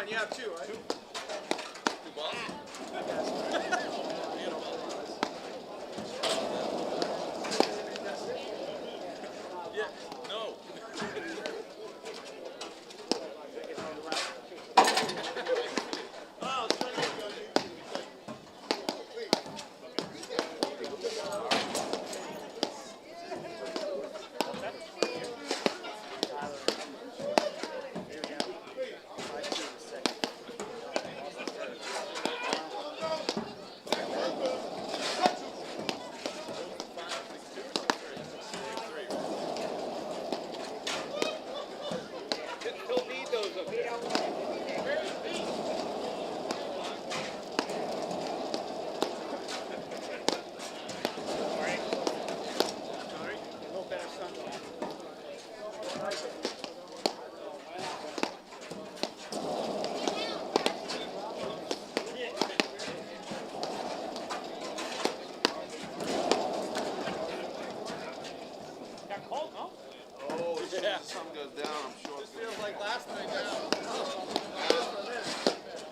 one. You have two, right? Two balls? Yeah, no. Yeah. Something goes down, I'm sure. This feels like last night now.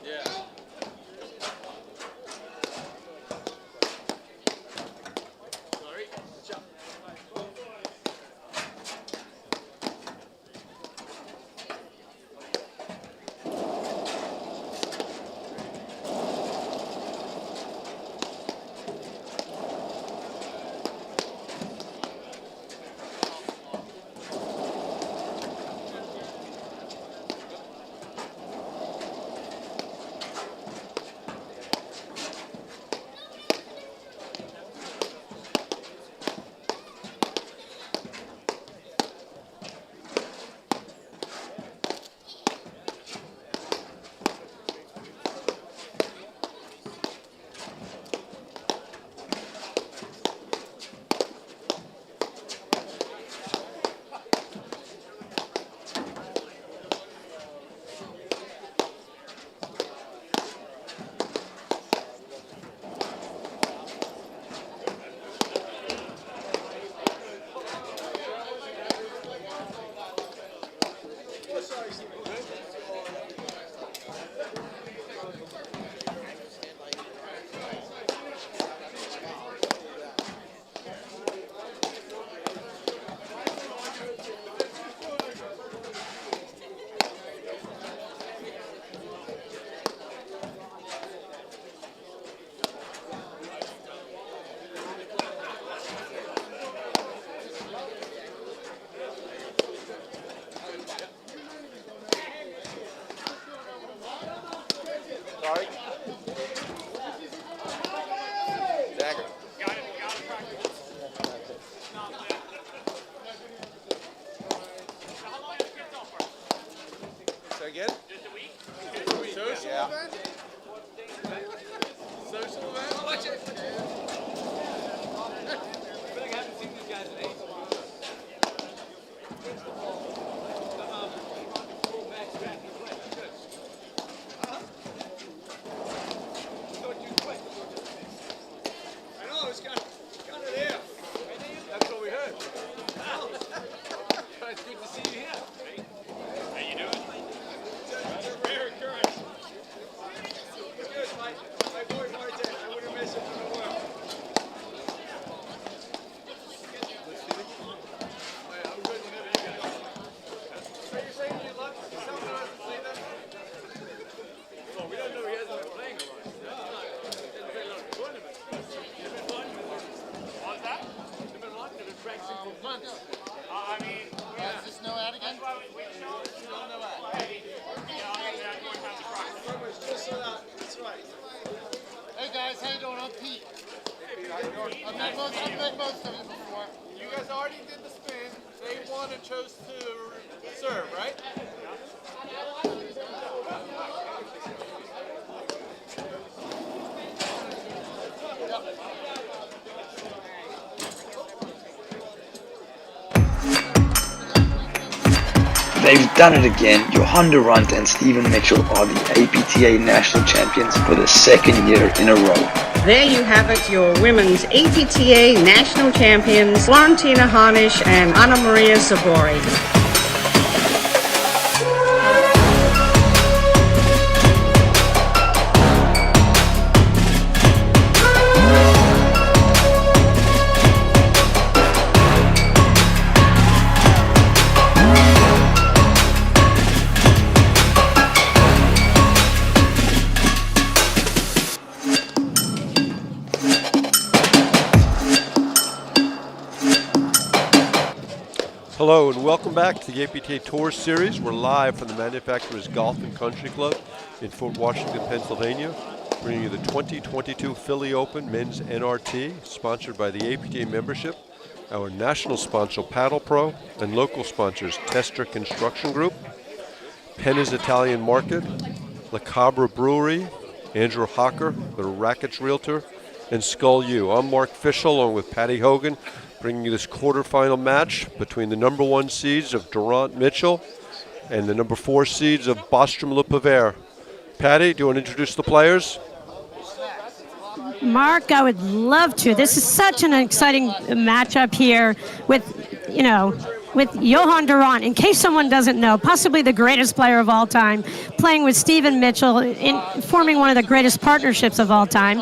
Yeah. Sorry. Jump. Sorry? Dagger. Got it, practice. How long have you been on for? Say again? Just a week? Social event? Social event? Watch it. I feel like I haven't seen these guys in ages. That's what we heard. It's good to see you here. How you doing? It's a rare occurrence. Good, my boy Martin. I wouldn't miss him for the world. I'm good whenever you guys. So you're saying you love someone who hasn't played that? Well, we don't know he hasn't been playing a lot. He hasn't played a lot of tournaments. It's been fun. What's that? It's been fun. It's been practicing for months. I mean, Is this no ad again? just so that, that's right. Hey guys, how you doing? I'm Pete. I've met most of you before. You guys already did the spin. They won and chose to serve, right? They've done it again. Durant and Stephen Mitchell are the APTA national champions for the second year in a row. There you have it, your women's APTA national champions, Florentina Harnish and Anna Maria Zabori. Hello and welcome back to the APTA Tour Series. We're live from the Manufacturers Golf and Country Club in Fort Washington, Pennsylvania, bringing you the 2022 Philly Open Men's NRT, sponsored by the APTA membership, our national sponsor Paddle Pro, and local sponsors Tester Construction Group, Penna's Italian Market, La Cabra Brewery, Andrew Hocker, the Rackets Realtor, and Skull U. I'm Mark Fischel along with Patty Hogan, bringing you this quarterfinal match between the number 1 seeds of Durant Mitchell and the number 4 seeds of Bostrom Le Pavere. Patty, do you want to introduce the players? Mark, I would love to. This is such an exciting matchup here with Johan Durant. In case someone doesn't know, possibly the greatest player of all time, playing with Stephen Mitchell, forming one of the greatest partnerships of all time.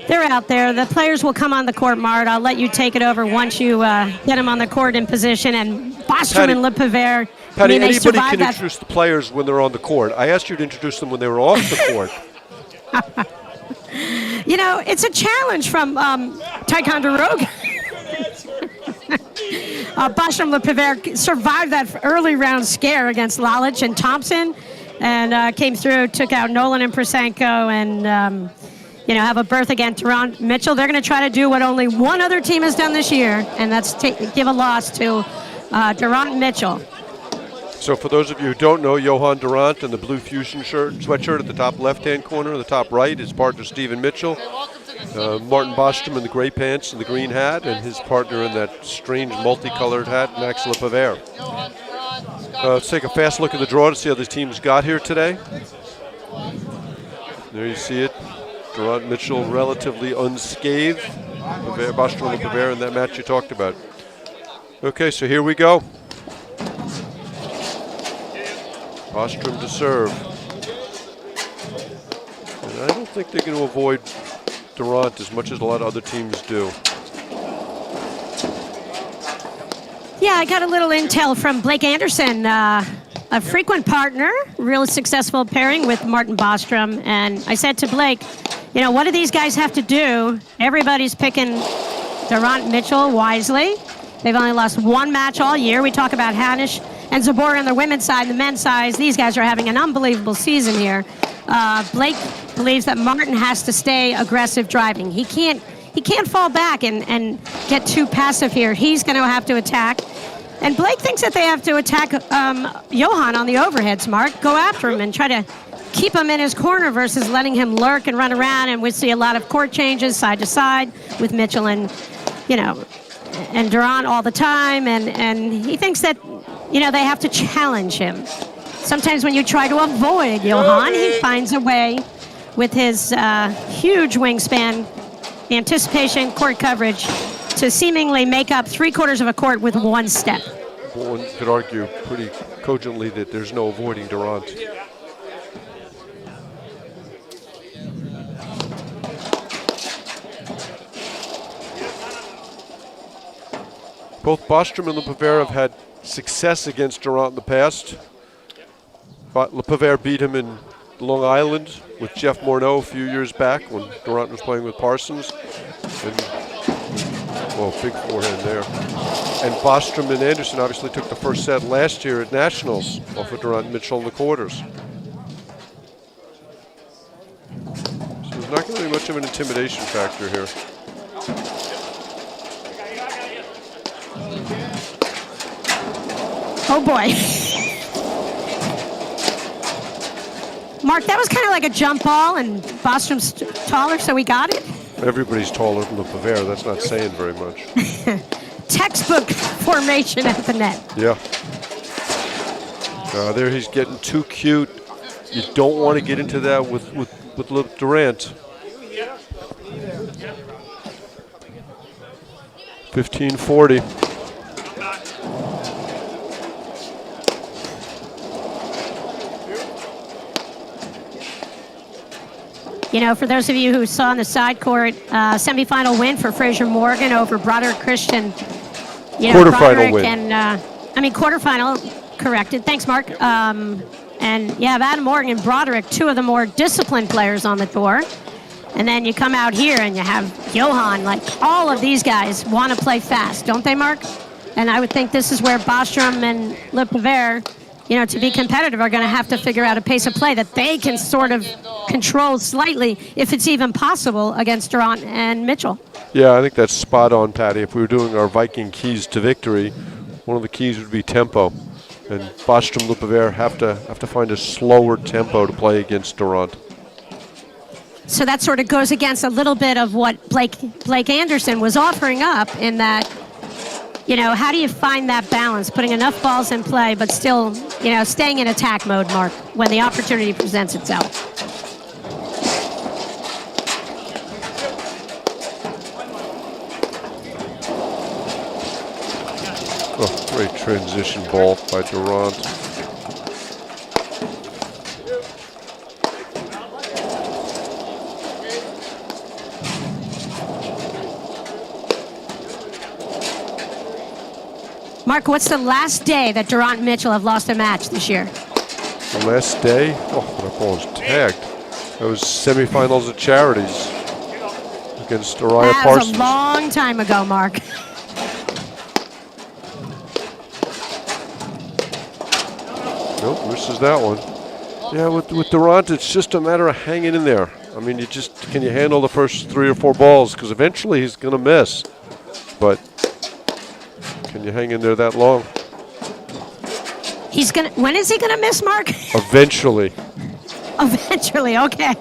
They're out there. The players will come on the court, Mart. I'll let you take it over once you get them on the court in position. And Bostrom and Le Pavere. Patty, anybody can introduce the players when they're on the court. I asked you to introduce them when they were off the court. You know, it's a challenge from Ticonderoga. Bostrom Le Pavere survived that early round scare against Lalich and Thompson and came through, took out Nolan and Prasenko, and have a berth against Durant Mitchell. They're going to try to do what only one other team has done this year, and that's give a loss to Durant Mitchell. So for those of you who don't know, Johan Durant in the blue fusion sweatshirt at the top left-hand corner, the top right, his partner Stephen Mitchell. Martin Bostrom in the gray pants and the green hat, and his partner in that strange multicolored hat, Max Le Pavere. Let's take a fast look at the draw to see how the teams got here today. There you see it. Durant Mitchell relatively unscathed. Bostrom Le Pavere in that match you talked about. Okay, so here we go. Bostrom to serve. And I don't think they're going to avoid Durant as much as a lot of other teams do. Yeah, I got a little intel from Blake Anderson, a frequent partner, real successful pairing with Martin Bostrom. And I said to Blake, what do these guys have to do? Everybody's picking Durant Mitchell wisely. They've only lost one match all year. We talk about Hanisch and Zabor on the women's side, the men's side. These guys are having an unbelievable season here. Blake believes that Martin has to stay aggressive driving. He can't fall back and get too passive here. He's going to have to attack. And Blake thinks that they have to attack Johan on the overheads, Mark. Go after him and try to keep him in his corner versus letting him lurk and run around. And we see a lot of court changes side to side with Mitchell and Durant all the time. And he thinks that, they have to challenge him. Sometimes when you try to avoid Johan, he finds a way with his huge wingspan, anticipation, court coverage, to seemingly make up 3/4 of a court with one step. One could argue pretty cogently that there's no avoiding Durant. Both Bostrom and Le Pavere have had success against Durant in the past. But Le Pavere beat him in Long Island with Jeff Morneau a few years back when Durant was playing with Parsons. And, big forehand there. And Bostrom and Anderson obviously took the first set last year at Nationals off of Durant Mitchell in the quarters. So there's not going to be much of an intimidation factor here. Oh boy. Mark, that was kind of like a jump ball, and Bostrom's taller, so we got it. Everybody's taller than Le Pavere. That's not saying very much. Textbook formation at the net. Yeah. There he's getting too cute. You don't want to get into that with Durant. 15-40. For those of you who saw on the side court, semifinal win for Fraser Morgan over Broderick Christian. Quarterfinal win. And, quarterfinal, corrected. Thanks, Mark. And you have Adam Morgan and Broderick, two of the more disciplined players on the tour. And then you come out here and you have Johan. Like, all of these guys want to play fast, don't they, Mark? And I would think this is where Bostrom and Le Pavere, to be competitive, are going to have to figure out a pace of play that they can sort of control slightly, if it's even possible, against Durant and Mitchell. Yeah, I think that's spot on, Patty. If we were doing our Viking keys to victory, one of the keys would be tempo. And Bostrom, Le Pavere have to find a slower tempo to play against Durant. So that sort of goes against a little bit of what Blake Anderson was offering up in that, how do you find that balance, putting enough balls in play, but still, staying in attack mode, Mark, when the opportunity presents itself? Oh, great transition ball by Durant. Mark, what's the last day that Durant and Mitchell have lost a match this year? The last day? Oh, that ball was tagged. That was semifinals of Charities against Uriah That Parsons. was a long time ago, Mark. Nope, misses that one. Yeah, with Durant, it's just a matter of hanging in there. I mean, can you handle the first 3 or 4 balls? Because eventually he's going to miss. But can you hang in there that long? When is he gonna miss, Mark? Eventually. Eventually, okay.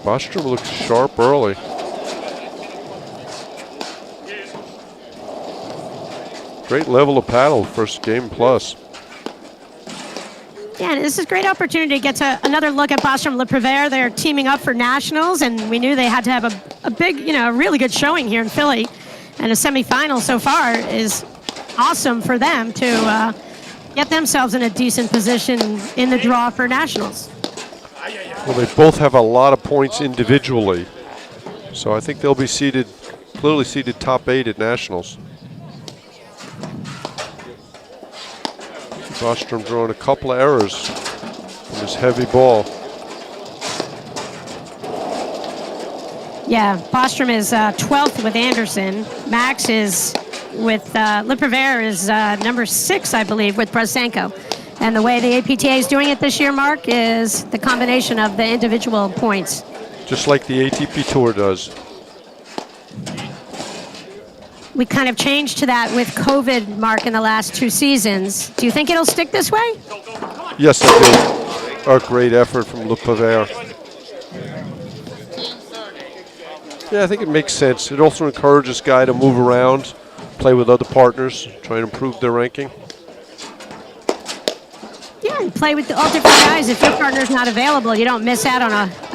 Bostrom looks sharp early. Great level of paddle, first game plus. Yeah, and this is a great opportunity to get to another look at Bostrom Le Pavere. They're teaming up for nationals, and we knew they had to have a big, really good showing here in Philly. And a semifinal so far is awesome for them to get themselves in a decent position in the draw for nationals. Well, they both have a lot of points individually, so I think they'll be clearly seeded top 8 at nationals. Bostrom drawing a couple of errors from his heavy ball. Yeah, Bostrom is 12th with Anderson. Max is with Le Pavere is number 6, I believe, with Brasenko. And the way the APTA is doing it this year, Mark, is the combination of the individual points. Just like the ATP Tour does. We kind of changed to that with COVID, Mark, in the last 2 seasons. Do you think it'll stick this way? Yes, I do. A great effort from Le Pavere. Yeah, I think it makes sense. It also encourages guy to move around, play with other partners, try and improve their ranking. Yeah, and play with all different guys. If your partner's not available, you don't miss out on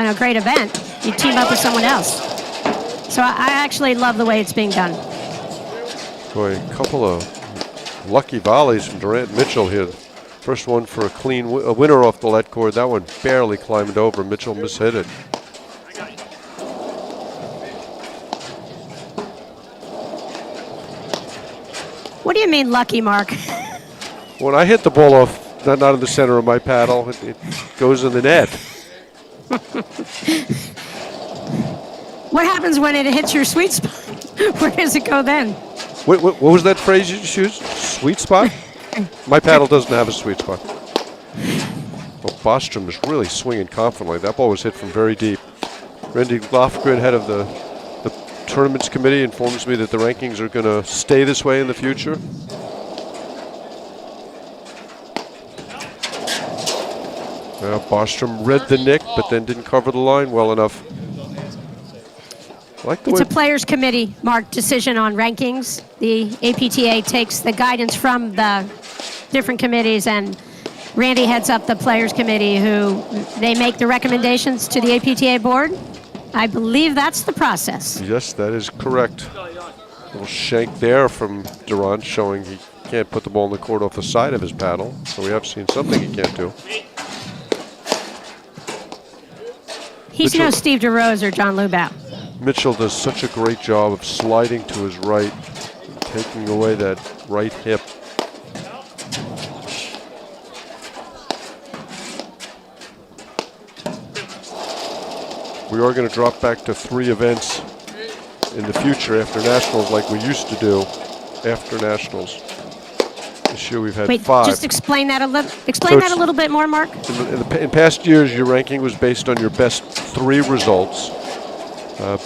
a great event. You team up with someone else. So I actually love the way it's being done. Boy, a couple of lucky volleys from Durant and Mitchell here. First one for a winner off the let cord. That one barely climbed over. Mitchell mishit it. What do you mean lucky, Mark? When I hit the ball off, not in the center of my paddle, it goes in the net. What happens when it hits your sweet spot? Where does it go then? What was that phrase you just used? Sweet spot? My paddle doesn't have a sweet spot. Well, Bostrom is really swinging confidently. That ball was hit from very deep. Randy Lofgren, head of the tournaments committee, informs me that the rankings are going to stay this way in the future. Bostrom read the nick, but then didn't cover the line well enough. It's a players committee, Mark, decision on rankings. The APTA takes the guidance from the different committees, and Randy heads up the players committee, who they make the recommendations to the APTA board. I believe that's the process. Yes, that is correct. A little shank there from Durant, showing he can't put the ball in the court off the side of his paddle. So we have seen something he can't do. He's no Steve DeRose or John Lubau. Mitchell does such a great job of sliding to his right, taking away that right hip. We are going to drop back to 3 events in the future after nationals like we used to do after nationals. This year we've had Wait, 5. just explain that a little. So That a little bit more, Mark. In past years, your ranking was based on your best 3 results.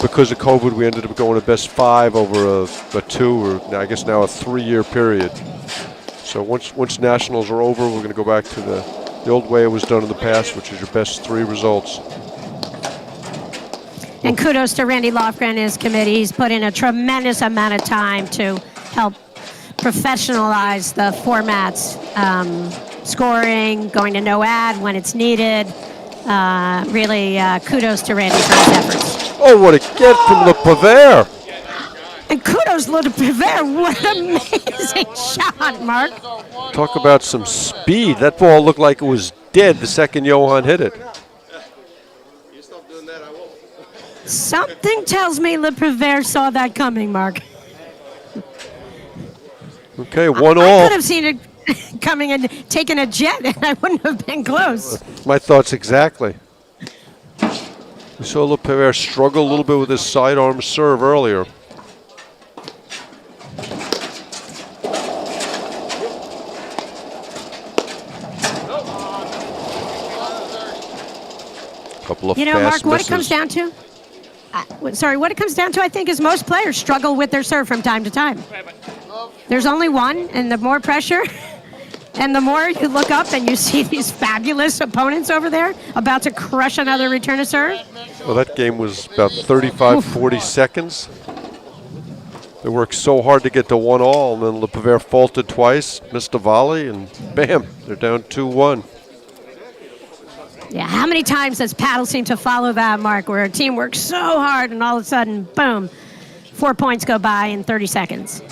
Because of COVID, we ended up going to best 5 over a 2 or I guess now a 3-year period. So once nationals are over, we're going to go back to the old way it was done in the past, which is your best 3 results. And kudos to Randy Lofgren and his committee. He's put in a tremendous amount of time to help professionalize the formats, scoring, going to no ad when it's needed. Really, kudos to Randy for his efforts. Oh, what a get from Le Pavere! And kudos to Le Pavere. What an amazing shot, Mark. Talk about some speed. That ball looked like it was dead the second Johan hit it. Something tells me Le Pavere saw that coming, Mark. Okay, 1 I all. could have seen it coming and taken a jet, and I wouldn't have been close. My thoughts exactly. We saw Le Pavere struggle a little bit with his sidearm serve earlier. Couple of You know, fast Mark, what it misses. comes down to? What it comes down to, I think, is most players struggle with their serve from time to time. There's only one, and the more pressure, and the more you look up and you see these fabulous opponents over there about to crush another return of serve. Well, that game was about 35, 40 seconds. They worked so hard to get to 1 all, and then Le Pavere faulted twice, missed a volley, and bam, they're down 2-1. Yeah, how many times does paddle seem to follow that, Mark, where a team works so hard and all of a sudden, boom, 4 points go by in 30 seconds.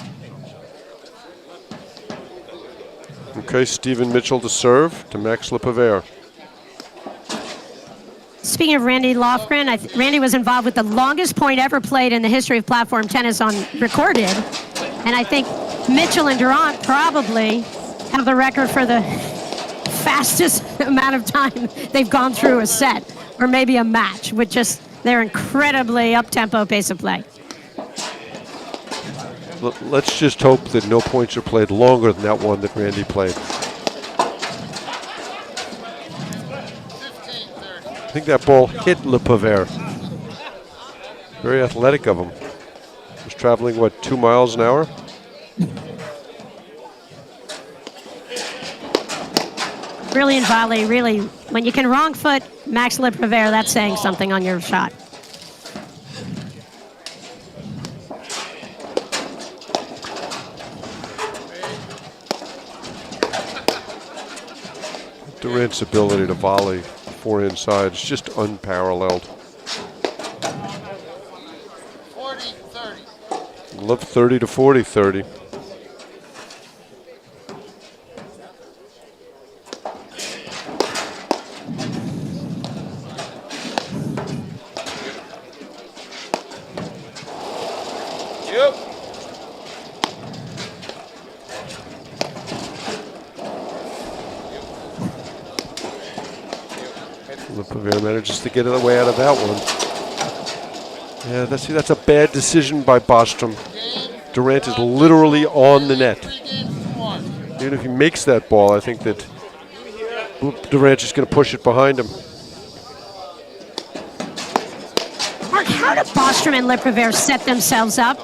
Okay, Stephen Mitchell to serve to Max Le Pavere. Speaking of Randy Lofgren, Randy was involved with the longest point ever played in the history of platform tennis on recorded. And I think Mitchell and Durant probably have the record for the fastest amount of time they've gone through a set or maybe a match with just their incredibly up-tempo pace of play. Let's just hope that no points are played longer than that one that Randy played. I think that ball hit Le Pavere. Very athletic of him. He was traveling, what, 2 miles an hour? Brilliant volley, really. When you can wrong foot Max Le Pavere, that's saying something on your shot. Durant's ability to volley forehand side is just unparalleled. 40-30. Love 30 to 40-30. Le Pavere manages to get away out of that one. Yeah, that's a bad decision by Bostrom. Durant is literally on the net. Even if he makes that ball, I think that Durant's just going to push it behind him. Mark, how do Bostrom and Le Pavere set themselves up?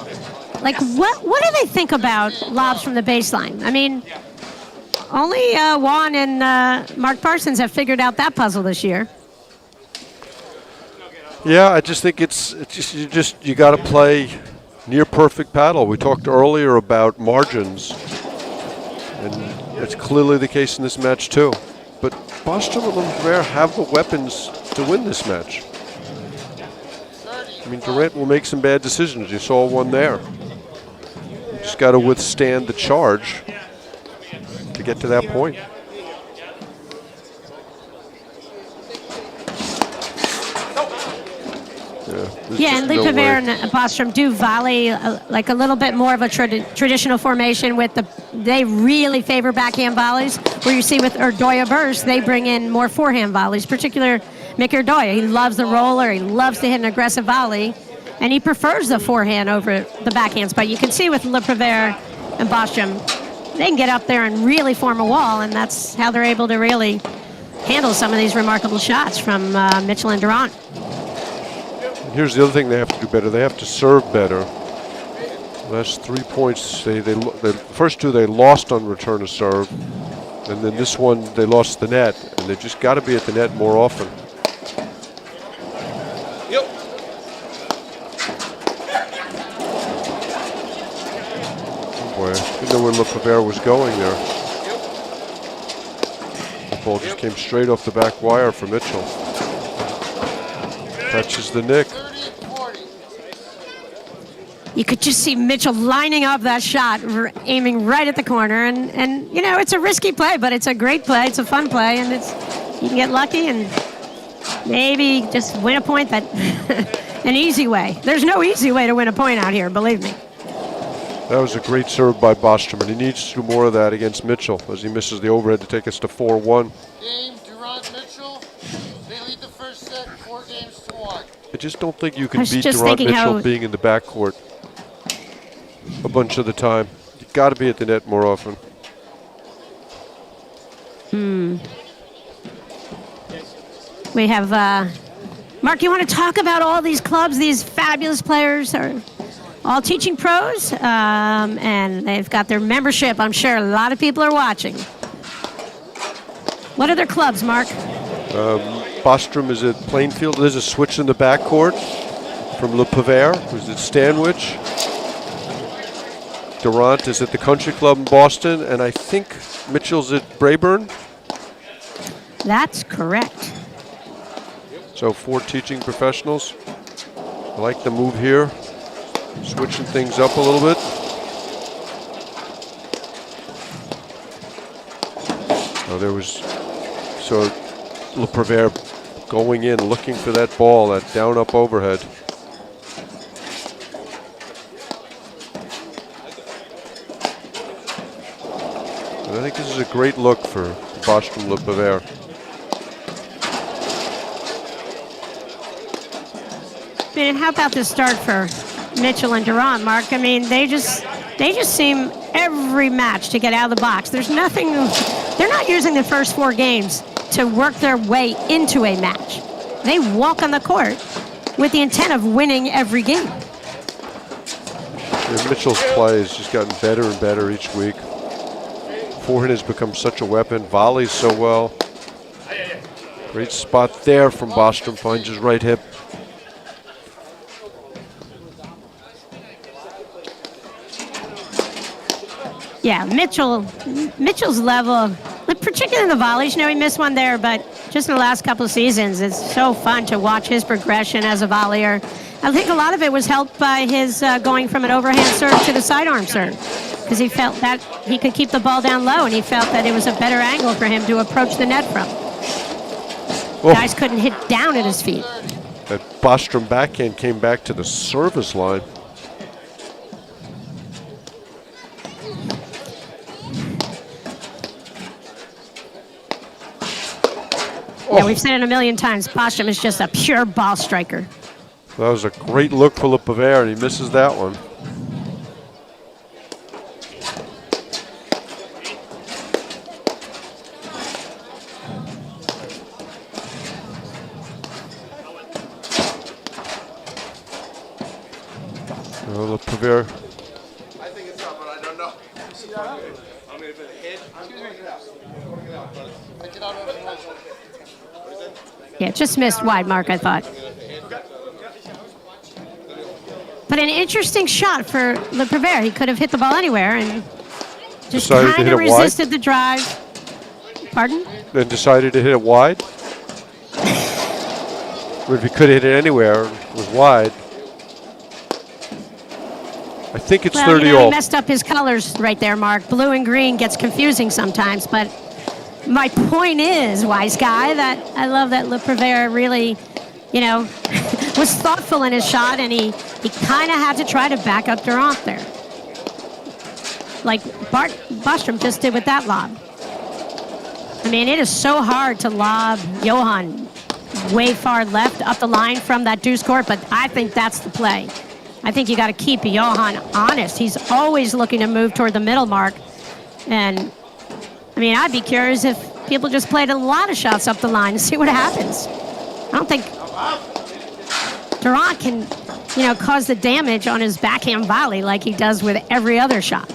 Like, what do they think about lobs from the baseline? I mean, only Juan and Mark Parsons have figured out that puzzle this year. Yeah, I just think it's you got to play near perfect paddle. We talked earlier about margins, and it's clearly the case in this match too. But Bostrom and Le Pavere have the weapons to win this match. I mean, Durant will make some bad decisions. You saw one there. You just got to withstand the charge to get to that point. Yeah, and Le Pavere and Bostrom do volley like a little bit more of a traditional formation with they really favor backhand volleys, where you see with Erdoya Burst, they bring in more forehand volleys, particularly Mick Erdoya. He loves the roller, he loves to hit an aggressive volley, and he prefers the forehand over the backhands. But you can see with Le Prévert and Bostrom, they can get up there and really form a wall, and that's how they're able to really handle some of these remarkable shots from Mitchell and Durant. Here's the other thing they have to do better. They have to serve better. Last 3 points, the first two they lost on return of serve, and then this one they lost the net, and they've just got to be at the net more often. Yep. Oh boy, I didn't know where Le Prévert was going there. The ball just came straight off the back wire for Mitchell. Touches the nick. 30-40. You could just see Mitchell lining up that shot, aiming right at the corner. And you know, it's a risky play, but it's a great play. It's a fun play, and you can get lucky and maybe just win a point that an easy way. There's no easy way to win a point out here, believe me. That was a great serve by Bostrom, and he needs to do more of that against Mitchell as he misses the overhead to take us to 4-1. Game, Durant, Mitchell. They lead the first set 4-1. I just don't think you can was beat just Durant thinking Mitchell how- being in the backcourt a bunch of the time. You've got to be at the net more often. We have, Mark, you want to talk about all these clubs, these fabulous players are all teaching pros, and they've got their membership. I'm sure a lot of people are watching. What are their clubs, Mark? Bostrom is at Plainfield. There's a switch in the backcourt from Le Prévert, who's at Stanwich. Durant is at the Country Club in Boston, and I think Mitchell's at Braeburn. That's correct. So 4 teaching professionals. I like the move here, switching things up a little bit. Oh, there was, so Le Prévert going in, looking for that ball, that down-up overhead. And I think this is a great look for Bostrom Le Prévert. I mean, how about this start for Mitchell and Durant, Mark? I mean, they just seem every match to get out of the box. There's nothing, they're not using the first 4 games to work their way into a match. They walk on the court with the intent of winning every game. Yeah, Mitchell's play has just gotten better and better each week. Forehand has become such a weapon. Volleys so well. Great spot there from Bostrom. Finds his right hip. Yeah, Mitchell's level, particularly in the volleys. You know, he missed one there, but just in the last couple of seasons, it's so fun to watch his progression as a volleyer. I think a lot of it was helped by his going from an overhand serve to the sidearm serve, because he felt that he could keep the ball down low, and he felt that it was a better angle for him to approach the net from. Oh. Guys couldn't hit down at his feet. That Bostrom backhand came back to the service line. Yeah, we've said it a million times. Bostrom is just a pure ball striker. That was a great look for Le Prévert, and he misses that one. Le Prévert. I think it's up, but I don't know. I mean, if it hit, Get out of the way. Yeah, just missed wide, Mark, I thought. But an interesting shot for Le Prévert. He could have hit the ball anywhere and just Decided to kind hit of it wide? resisted the drive. Pardon? Then decided to hit it wide. Or if he could hit it anywhere, it was wide. I think it's Well, 30 you know, he all. messed up his colors right there, Mark. Blue and green gets confusing sometimes, but my point is, wise guy, that I love that Le Prévert really, you know, was thoughtful in his shot, and he kind of had to try to back up Durant there. Like Bostrom just did with that lob. I mean, it is so hard to lob Johan way far left up the line from that deuce court, but I think that's the play. I think you got to keep Johan honest. He's always looking to move toward the middle mark. And, I mean, I'd be curious if people just played a lot of shots up the line and see what happens. I don't think Durant can, cause the damage on his backhand volley like he does with every other shot.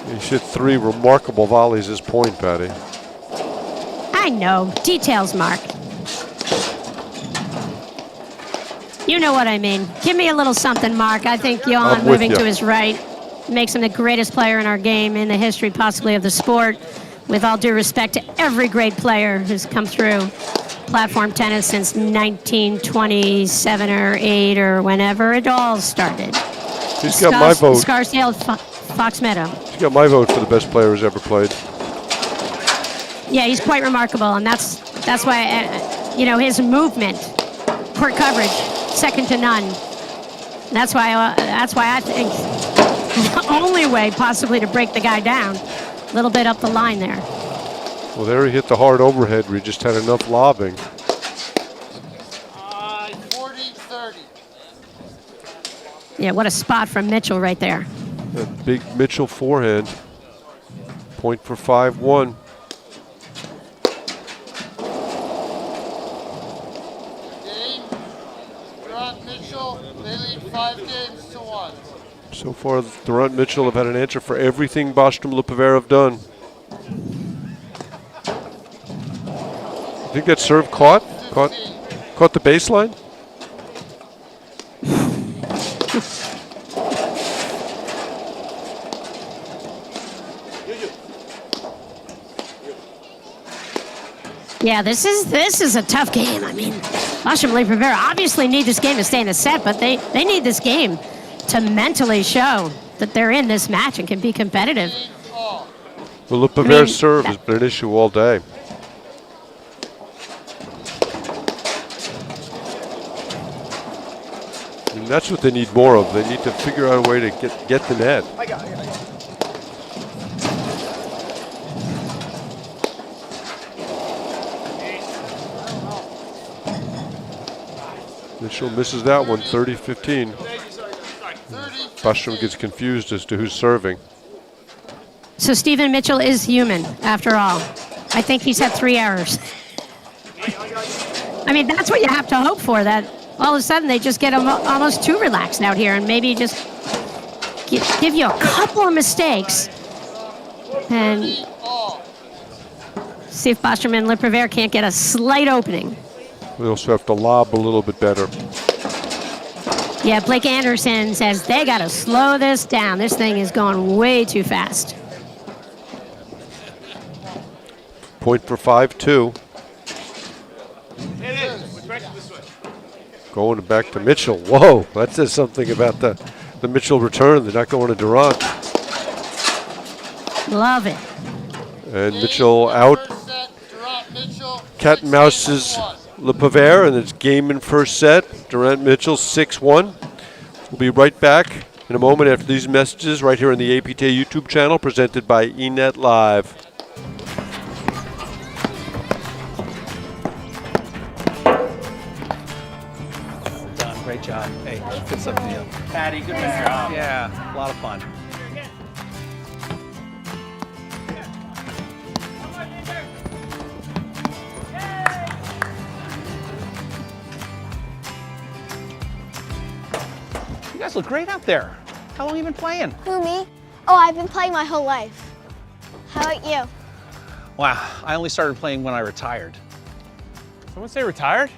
He hit 3 remarkable volleys this point, Patty. I know. Details, Mark. You know what I mean. Give me a little something, Mark. I think Johan moving to his right makes him the greatest player in our game, in the history possibly of the sport. With all due respect to every great player who's come through platform tennis since 1927 or 8 or whenever it all started. He's got my vote. Scarsdale, Fox Meadow. He's got my vote for the best player who's ever played. Yeah, he's quite remarkable, and that's why, his movement, court coverage, second to none. And that's why I think the only way possibly to break the guy down, a little bit up the line there. Well, there he hit the hard overhead where he just had enough lobbing. 40-30. Yeah, what a spot from Mitchell right there. That big Mitchell forehand. Point for 5-1. Game. Durant Mitchell, they lead 5-1. So far, Durant Mitchell have had an answer for everything Bostrom Lipover have done. I think that serve caught the baseline. Yeah, this is a tough game. I mean, Bostrom Lipover obviously need this game to stay in the set, but they need this game to mentally show that they're in this match and can be competitive. The Lipover serve has been an issue all day. And that's what they need more of. They need to figure out a way to get the net. Mitchell misses that one, 30-15. Bostrom gets confused as to who's serving. So Stephen Mitchell is human, after all. I think he's had 3 errors. I mean, that's what you have to hope for, that all of a sudden they just get almost too relaxed out here and maybe just give you a couple of mistakes and see if Bostrom and Lipover can't get a slight opening. We also have to lob a little bit better. Yeah, Blake Anderson says they got to slow this down. This thing is going way too fast. Point for 5-2. Going back to Mitchell. Whoa, that says something about the Mitchell return. They're not going to Durant. Love it. And Mitchell out. Cat and mouses Lipover, and it's game in first set. Durant Mitchell 6-1. We'll be right back in a moment after these messages right here on the APTA YouTube channel presented by eNet Live. Done. Great job. Hey, good stuff to you. Patty, good job. Yeah, a lot of fun. You guys look great out there. How long have you been playing? Who, me? Oh, I've been playing my whole life. How about you? Wow, I only started playing when I retired. Someone say retired?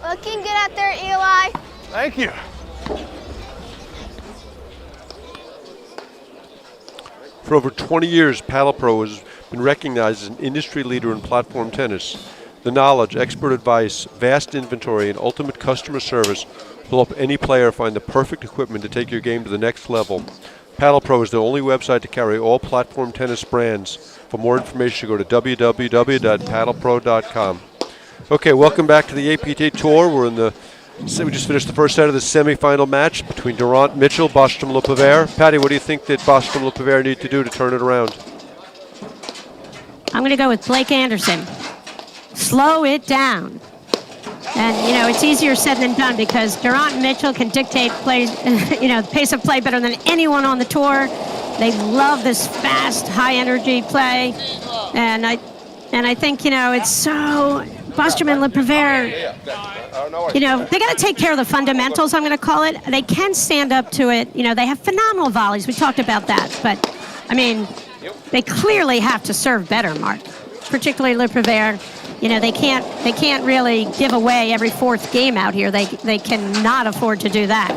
Looking good out there, Eli. Thank you. For over 20 years, PaddlePro has been recognized as an industry leader in platform tennis. The knowledge, expert advice, vast inventory, and ultimate customer service help any player find the perfect equipment to take your game to the next level. Paddle Pro is the only website to carry all platform tennis brands. For more information, go to www.paddlepro.com. Okay, welcome back to the APTA Tour. We just finished the first set of the semifinal match between Durant, Mitchell, Bostrom, Le Pavere. Patty, what do you think that Bostrom, Le Pavere need to do to turn it around? I'm going to go with Blake Anderson. Slow it down. And, it's easier said than done because Durant and Mitchell can dictate play, the pace of play better than anyone on the tour. They love this fast, high-energy play. And I think, it's so... Bostrom and Le Pavere, they got to take care of the fundamentals, I'm going to call it. They can stand up to it. They have phenomenal volleys. We talked about that. But, they clearly have to serve better, Mark, particularly Le Pavere. They can't really give away every fourth game out here. They cannot afford to do that.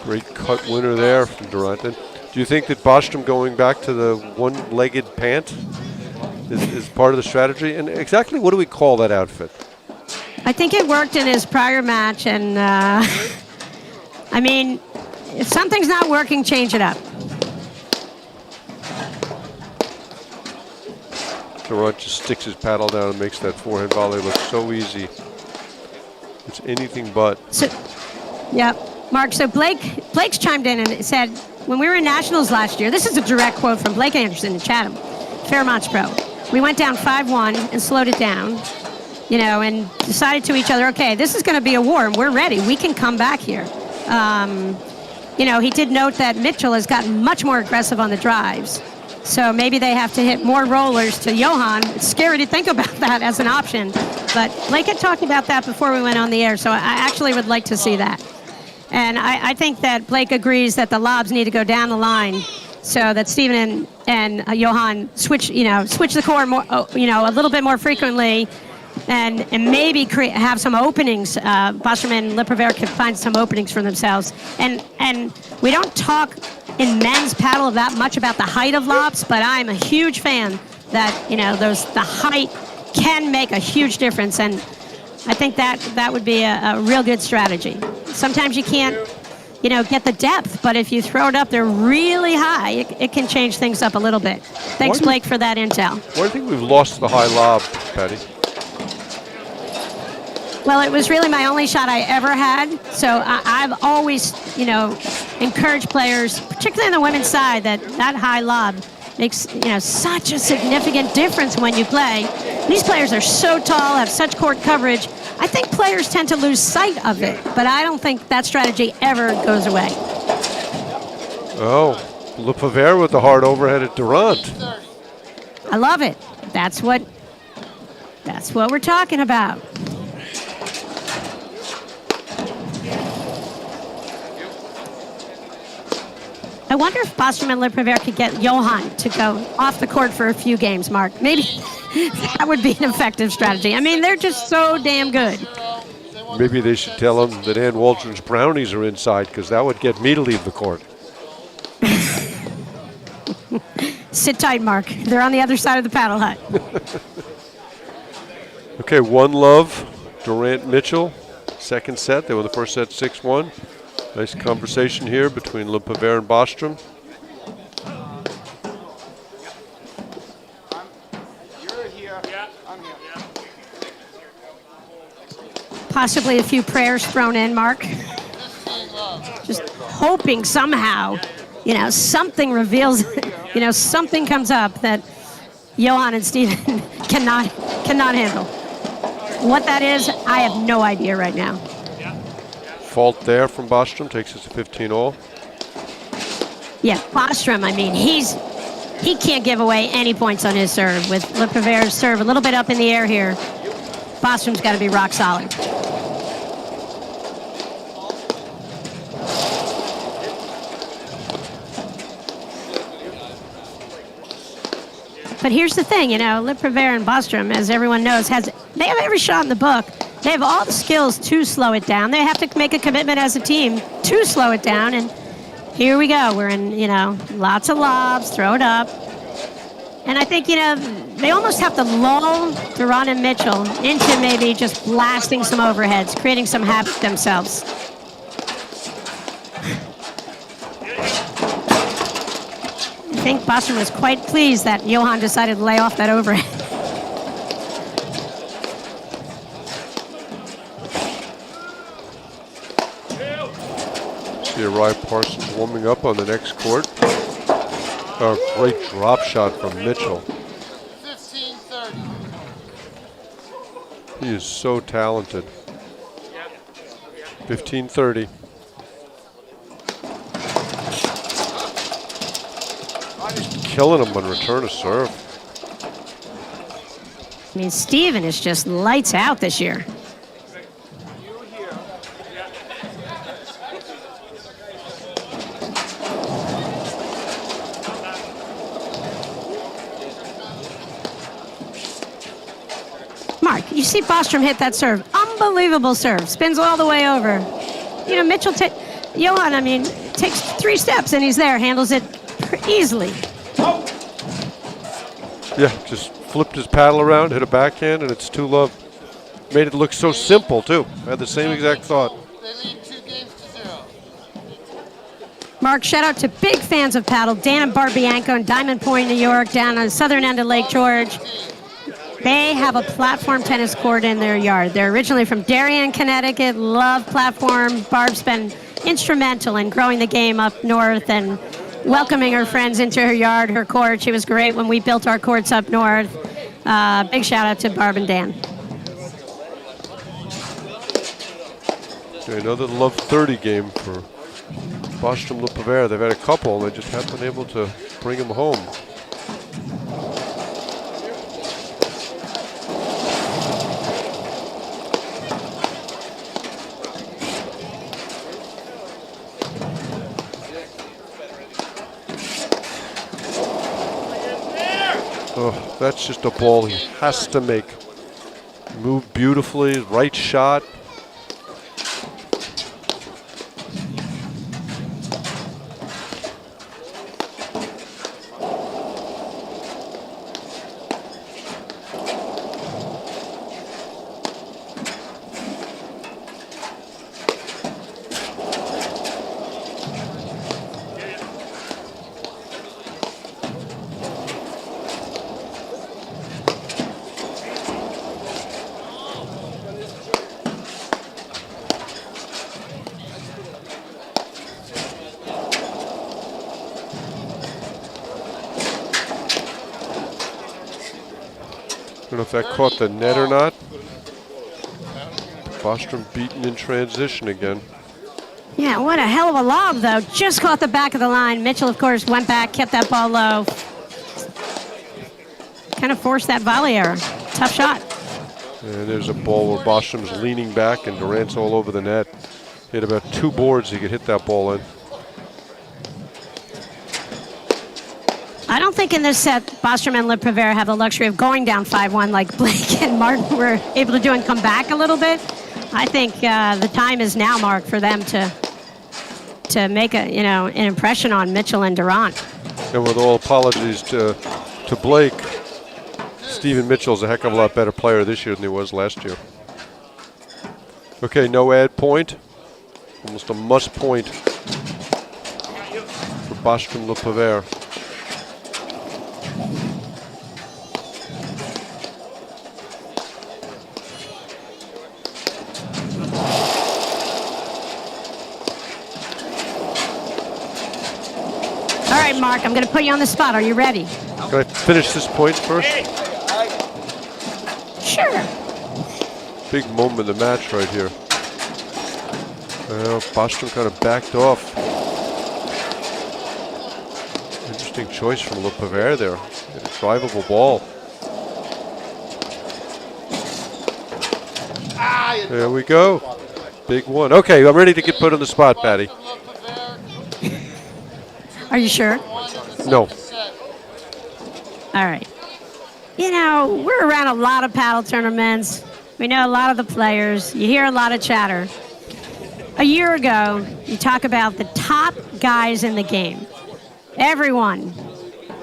Great cut winner there from Durant. Do you think that Bostrom going back to the one-legged pant is part of the strategy? And exactly what do we call that outfit? I think it worked in his prior match. And, if something's not working, change it up. Durant just sticks his paddle down and makes that forehand volley look so easy. It's anything but. Mark, so Blake's chimed in and said, when we were in Nationals last year, this is a direct quote from Blake Anderson in Chatham, Fairmont's pro. We went down 5-1 and slowed it down, and decided to each other, okay, this is going to be a war, and we're ready. We can come back here. He did note that Mitchell has gotten much more aggressive on the drives. So maybe they have to hit more rollers to Johan. It's scary to think about that as an option. But Blake had talked about that before we went on the air, so I actually would like to see that. And I think that Blake agrees that the lobs need to go down the line so that Steven and Johan switch the court more, a little bit more frequently, and maybe have some openings. Bostrom and Le Pavere can find some openings for themselves. And we don't talk in men's paddle that much about the height of lobs, but I'm a huge fan that the height can make a huge difference, and I think that would be a real good strategy. Sometimes you can't get the depth, but if you throw it up there really high, it can change things up a little bit. Thanks, Blake, for that intel. Why do you think we've lost the high lob, Patty? Well, it was really my only shot I ever had, so I've always, encouraged players, particularly on the women's side, that high lob makes, such a significant difference when you play. These players are so tall, have such court coverage. I think players tend to lose sight of it, but I don't think that strategy ever goes away. Oh, Le Pavere with the hard overhead at Durant. I love it. That's what we're talking about. I wonder if Bostrom and Le Pavere could get Johan to go off the court for a few games, Mark. Maybe that would be an effective strategy. They're just so damn good. Maybe they should tell him that Ann Waldron's brownies are inside, because that would get me to leave the court. Sit tight, Mark. They're on the other side of the paddle hut. Okay, 1-love, Durant Mitchell. Second set. They won the first set 6-1. Nice conversation here between Le Pavere and Bostrom. You're here. Yeah, I'm here. Possibly a few prayers thrown in, Mark. Just hoping somehow, something reveals, something comes up that Johan and Steven cannot handle. What that is, I have no idea right now. Fault there from Bostrom, takes us to 15-all. Yeah, Bostrom, he can't give away any points on his serve. With Le Pavere's serve a little bit up in the air here, Bostrom's got to be rock solid. But here's the thing, Le Pavere and Bostrom, as everyone knows, they have every shot in the book. They have all the skills to slow it down. They have to make a commitment as a team to slow it down. And here we go. We're in, lots of lobs, throw it up. And I think, they almost have to lull Durant and Mitchell into maybe just blasting some overheads, creating some havoc themselves. think Bostrom was quite pleased that Johan decided to lay off that overhead. See Arrive Parsons warming up on the next court. A great drop shot from Mitchell. 15-30. He is so talented. 15-30. Killing him on return of serve. I mean, Steven is just lights out this year. Mark, you see Bostrom hit that serve. Unbelievable serve. Spins all the way over. You know, Mitchell, Johan, I mean, takes 3 steps and he's there. Handles it easily. Yeah, just flipped his paddle around, hit a backhand, and it's 2-love. Made it look so simple, too. I had the same exact thought. They lead 2 games to 0. Mark, shout out to big fans of paddle. Dan and Barbianco in Diamond Point, New York, down on the southern end of Lake George. They have a platform tennis court in their yard. They're originally from Darien, Connecticut, love platform. Barb's been instrumental in growing the game up north and welcoming her friends into her yard, her court. She was great when we built our courts up north. Big shout out to Barb and Dan. Okay, another love 30 game for Bostrom Le Pavere. They've had a couple, and they just haven't been able to bring them home. Oh, that's just a ball he has to make. Move beautifully, right shot. I don't know if that caught the net or not. Bostrom beaten in transition again. Yeah, what a hell of a lob, though. Just caught the back of the line. Mitchell, of course, went back, kept that ball low. Kind of forced that volley error. Tough shot. And there's a ball where Bostrom's leaning back and Durant's all over the net. He had about 2 boards he could hit that ball in. I don't think in this set, Bostrom and Le Pavere have the luxury of going down 5-1 like Blake and Martin were able to do and come back a little bit. I think the time is now, Mark, for them to make an impression on Mitchell and Durant. And with all apologies to Blake, Stephen Mitchell's a heck of a lot better player this year than he was last year. Okay, no ad point. Almost a must point for Bostrom Le Pavere. All right, Mark, I'm going to put you on the spot. Are you ready? Can I finish this point first? Sure. Big moment in the match right here. Bostrom kind of backed off. Interesting choice from Le Pavere there. Hit a drivable ball. There we go. Big one. Okay, I'm ready to get put on the spot, Patty. Are you sure? No. All right. You know, we're around a lot of paddle tournaments. We know a lot of the players. You hear a lot of chatter. A year ago, you talk about the top guys in the game. Everyone.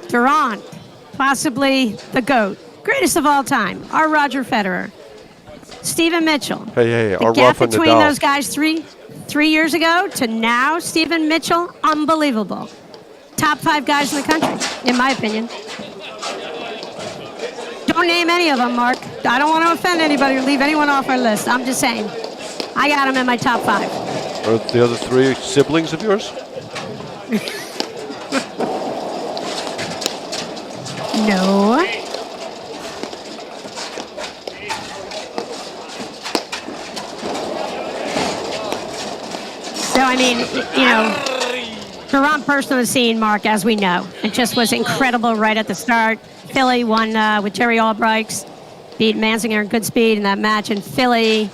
Durant, possibly the GOAT, greatest of all time, our Roger Federer. Stephen Mitchell. Hey, the our gap Rafa between Nadal. those guys three years ago to now, Stephen Mitchell, unbelievable. top 5 guys in the country, in my opinion. Don't name any of them, Mark. I don't want to offend anybody or leave anyone off our list. I'm just saying. I got them in my top 5. Are the other 3 siblings of yours? No. So, I mean, you know, Durant burst on the scene, Mark, as we know. It just was incredible right at the start. Philly won with Terry Albrights, beat Mansinger in good speed in that match in Philly,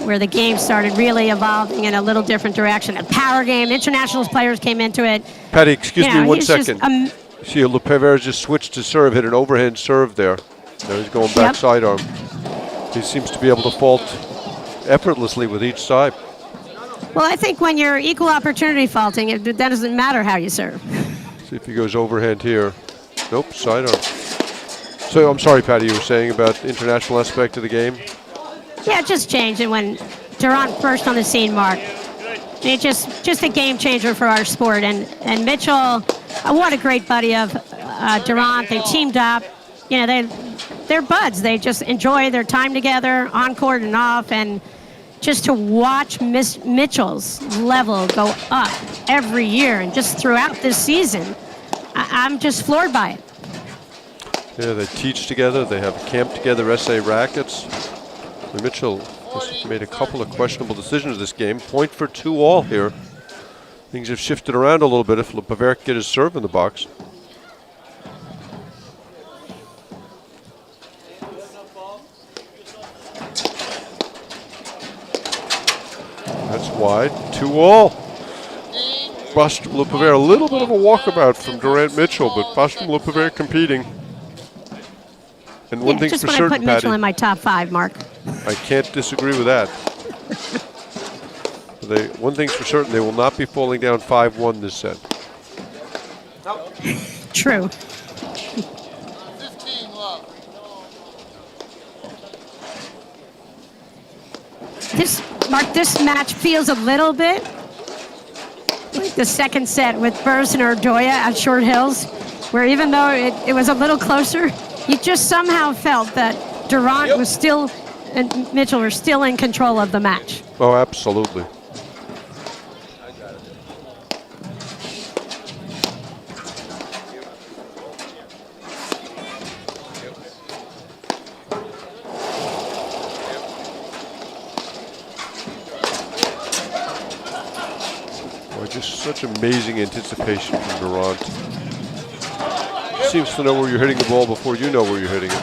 where the game started really evolving in a little different direction. A power game, international players came into it. Patty, excuse me 1 he's second. Just, See, LePavere just switched to serve, hit an overhand serve there. Now he's going back sidearm. He seems to be able to fault effortlessly with each side. Well, I think when you're equal opportunity faulting, that doesn't matter how you serve. See if he goes overhand here. Nope, sidearm. So I'm sorry, Patty, you were saying about the international aspect of the game? Yeah, it just changed. And when Durant burst on the scene, Mark, it just a game changer for our sport. And Mitchell, what a great buddy of Durant. They teamed up. You know, they're buds. They just enjoy their time together, on court and off. And just to watch Mitchell's level go up every year and just throughout this season, I'm just floored by it. Yeah, they teach together. They have a camp together, SA Rackets. Mitchell has made a couple of questionable decisions this game. Point for 2-all here. Things have shifted around a little bit if LePavere can get his serve in the box. That's wide. 2-all. Bostrom LePavere, a little bit of a walkabout from Durant Mitchell, but Bostrom LePavere competing. And one thing's just for when certain, I put Mitchell Patty, in my top 5, Mark. I can't disagree with that. One thing's for certain, they will not be falling down 5-1 this set. True. 15 love. This match feels a little bit like the second set with Burrs and Ardoya at Short Hills, where even though it was a little closer, you just somehow felt that Durant was still and Mitchell were still in control of the match. Oh, absolutely. Just such amazing anticipation from Durant. Seems to know where you're hitting the ball before you know where you're hitting it.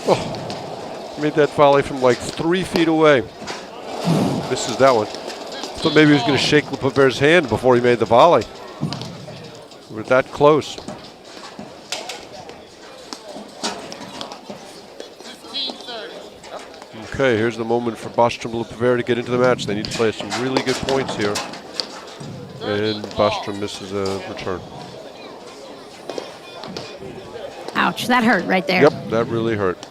Oh, made that volley from like 3 feet away. This is that one. Thought maybe he was going to shake LePavere's hand before he made the volley. We're that close. 15-30. Okay, here's the moment for Bostrom LePavere to get into the match. They need to play some really good points here. And Bostrom misses a return. Ouch, that hurt right there. Yep, that really hurt.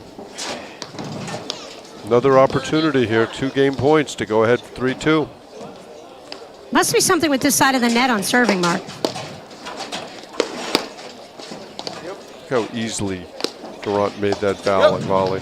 Another opportunity here, 2 game points to go ahead 3-2. Must be something with this side of the net on serving, Mark. Look how easily Durant made that volley.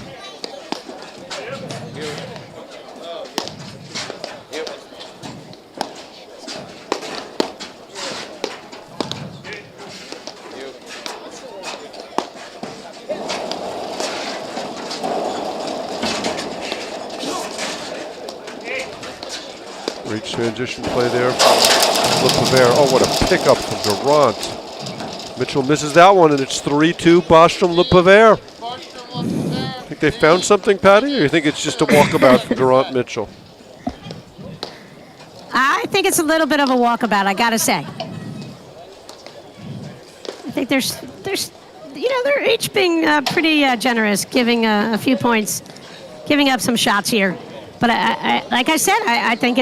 Great transition play there from LePavere. Oh, what a pickup from Durant. Mitchell misses that one, and it's 3-2 Bostrom LePavere. Think they found something, Patty, or you think it's just a walkabout for Durant Mitchell? I think it's a little bit of a walkabout, I gotta say. I think there's, you know, they're each being pretty generous, giving a few points, giving up some shots here. But I like I said, I think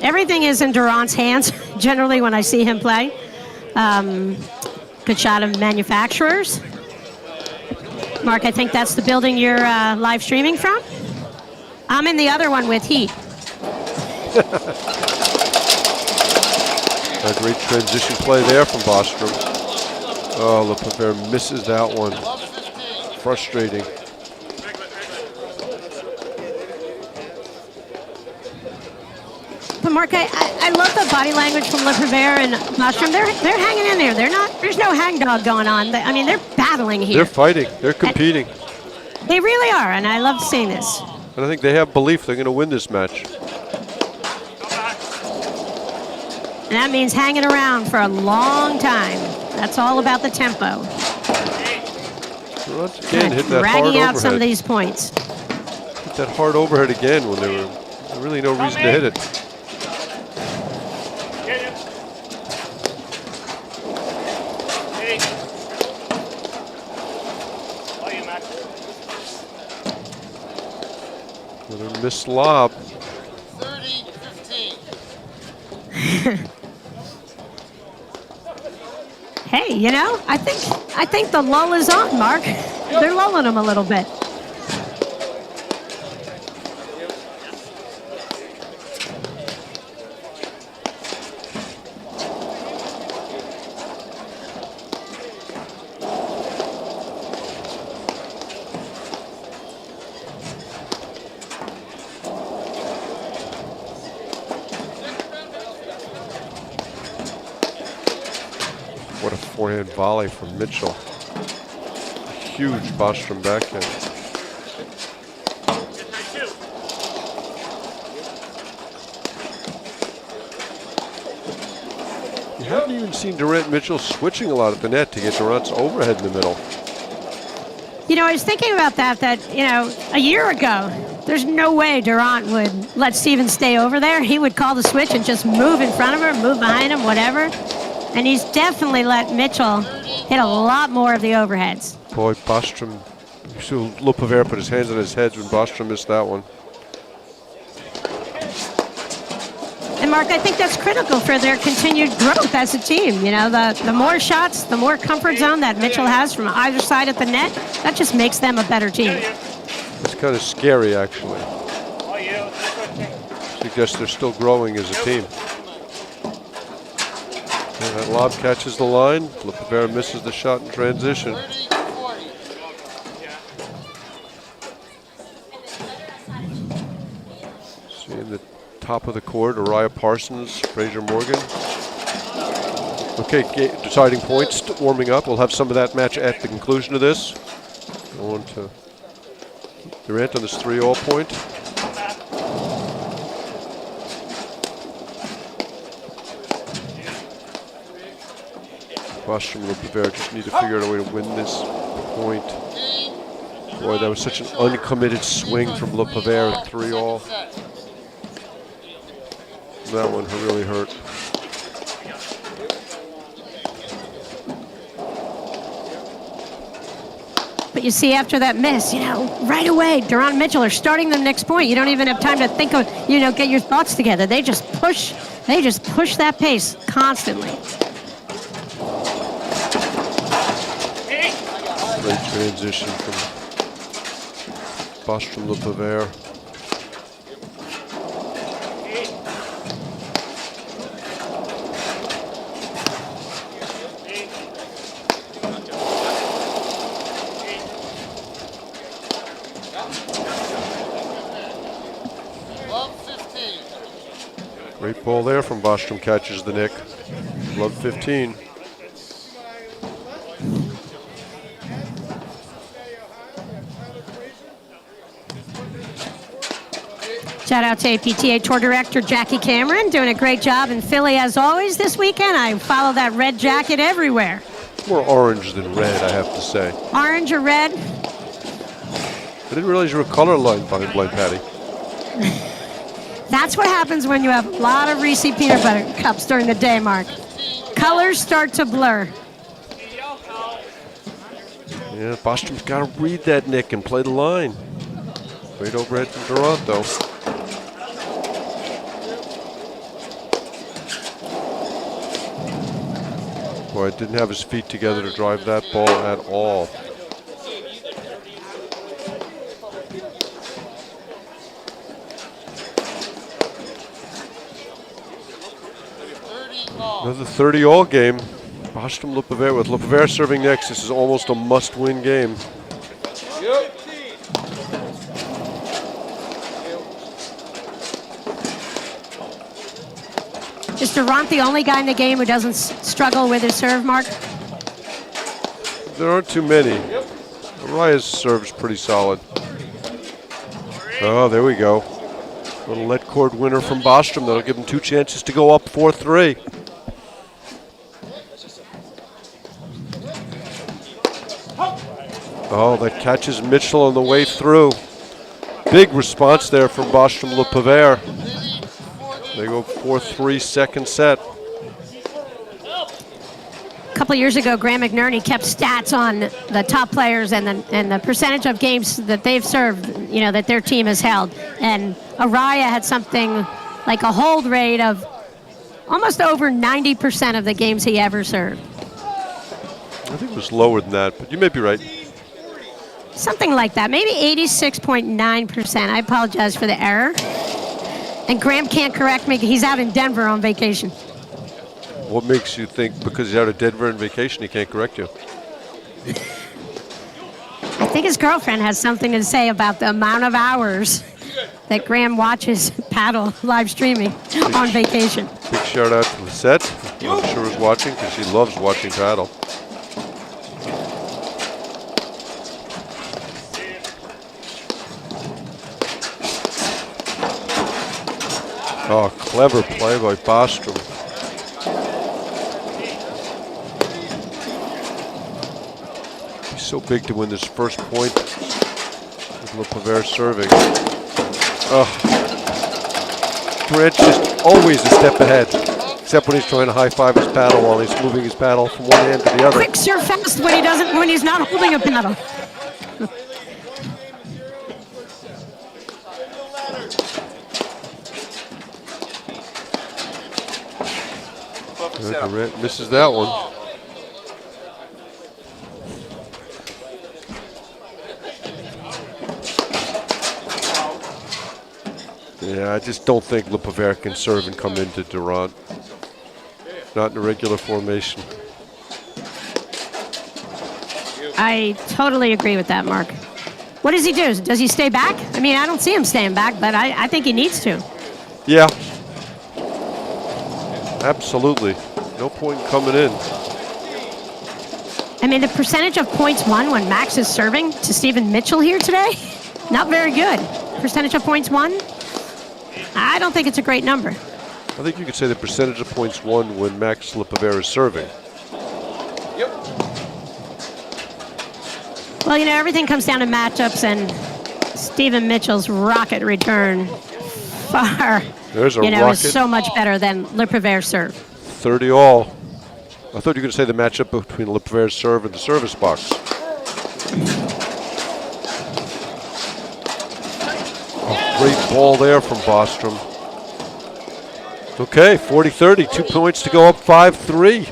everything is in Durant's hands generally when I see him play. Good shot of manufacturers. Mark, I think that's the building you're live streaming from. I'm in the other one with Heat. A great transition play there from Bostrom. Oh, LePavere misses that one. Frustrating. But Mark, I love the body language from LePavere and Bostrom. They're hanging in there. There's no hangdog going on. I mean, they're battling here. They're fighting. They're competing. They really are, and I love seeing this. And I think they have belief they're going to win this match. And that means hanging around for a long time. That's all about the tempo. Once again, hit that hard dragging out overhead. some of these points. Hit that hard overhead again when there were really no reason to hit it. Another missed lob. 30-15. Hey, you know, I think the lull is on, Mark. They're lulling them a little bit. What a forehand volley from Mitchell. Huge Bostrom backhand. You haven't even seen Durant Mitchell switching a lot at the net to get Durant's overhead in the middle. You know, I was thinking about that, you know, a year ago, there's no way Durant would let Steven stay over there. He would call the switch and just move in front of her, move behind him, whatever. And he's definitely let Mitchell hit a lot more of the overheads. Boy, Bostrom, you saw LePavere put his hands on his head when Bostrom missed that one. And Mark, I think that's critical for their continued growth as a team. You know, the more shots, the more comfort zone that Mitchell has from either side of the net, that just makes them a better team. It's kind of scary, actually. Suggests they're still growing as a team. And that lob catches the line. LePavere misses the shot in transition. 30-40. Seeing the top of the court, Uriah Parsons, Fraser Morgan. Okay, deciding points, warming up. We'll have some of that match at the conclusion of this. Going to Durant on this 3-all point. Bostrom and LePavere just need to figure out a way to win this point. Boy, that was such an uncommitted swing from LePavere at 3-all. That one really hurt. But you see, after that miss, you know, right away, Durant and Mitchell are starting the next point. You don't even have time to think of, you know, get your thoughts together. They just push that pace constantly. Great transition from Bostrom LePavere. Great ball there from Bostrom, catches the nick. Love 15. Shout out to APTA Tour Director Jackie Cameron, doing a great job in Philly as always this weekend. I follow that red jacket everywhere. More orange than red, I have to say. Orange or red? I didn't realize you were colorblind behind Blind Patty. That's what happens when you have a lot of Reese peanut butter cups during the day, Mark. Colors start to blur. Yeah, Bostrom's got to read that nick and play the line. Great overhead from Durant, though. Boy, didn't have his feet together to drive that ball at all. Another 30-all game. Bostrom Lipovere with Lipovere serving next. This is almost a must-win game. Is Durant the only guy in the game who doesn't struggle with his serve, Mark? There aren't too many. Araya's serve is pretty solid. Oh, there we go. Little let cord winner from Bostrom. That'll give him 2 chances to go up 4-3. Oh, that catches Mitchell on the way through. Big response there from Bostrom Lipovere. They go 4-3 second set. A couple of years ago, Graham McNerney kept stats on the top players and the percentage of games that they've served, you know, that their team has held. And Araya had something like a hold rate of almost over 90% of the games he ever served. I think it was lower than that, but you may be right. Something like that, maybe 86.9%. I apologize for the error. And Graham can't correct me. He's out in Denver on vacation. What makes you think because he's out of Denver on vacation he can't correct you? I think his girlfriend has something to say about the amount of hours that Graham watches paddle live streaming on vacation. Big shout out to Lisette. I'm sure is watching because she loves watching paddle. Oh, clever play by Bostrom. He's so big to win this first point with Lipovere serving. Oh. Durant just always a step ahead, except when he's trying to high-five his paddle while he's moving his paddle from one hand to the other. Quick serve fast when he's not holding a paddle. Durant misses that one. Yeah, I just don't think Lipovere can serve and come into Durant. Not in a regular formation. I totally agree with that, Mark. What does he do? Does he stay back? I mean, I don't see him staying back, but I think he needs to. Yeah. Absolutely. No point in coming in. I mean, the percentage of points won when Max is serving to Stephen Mitchell here today, not very good. Percentage of points won? I don't think it's a great number. I think you could say the percentage of points won when Max Lipovere is serving. Well, you know, everything comes down to matchups, and Stephen Mitchell's rocket return far, There's a is rocket. so much better than Lipovere's serve. 30-all. I thought you were going to say the matchup between Lipovere's serve and the service box. Oh, great ball there from Bostrom. Okay, 40-30, 2 points to go up 5-3.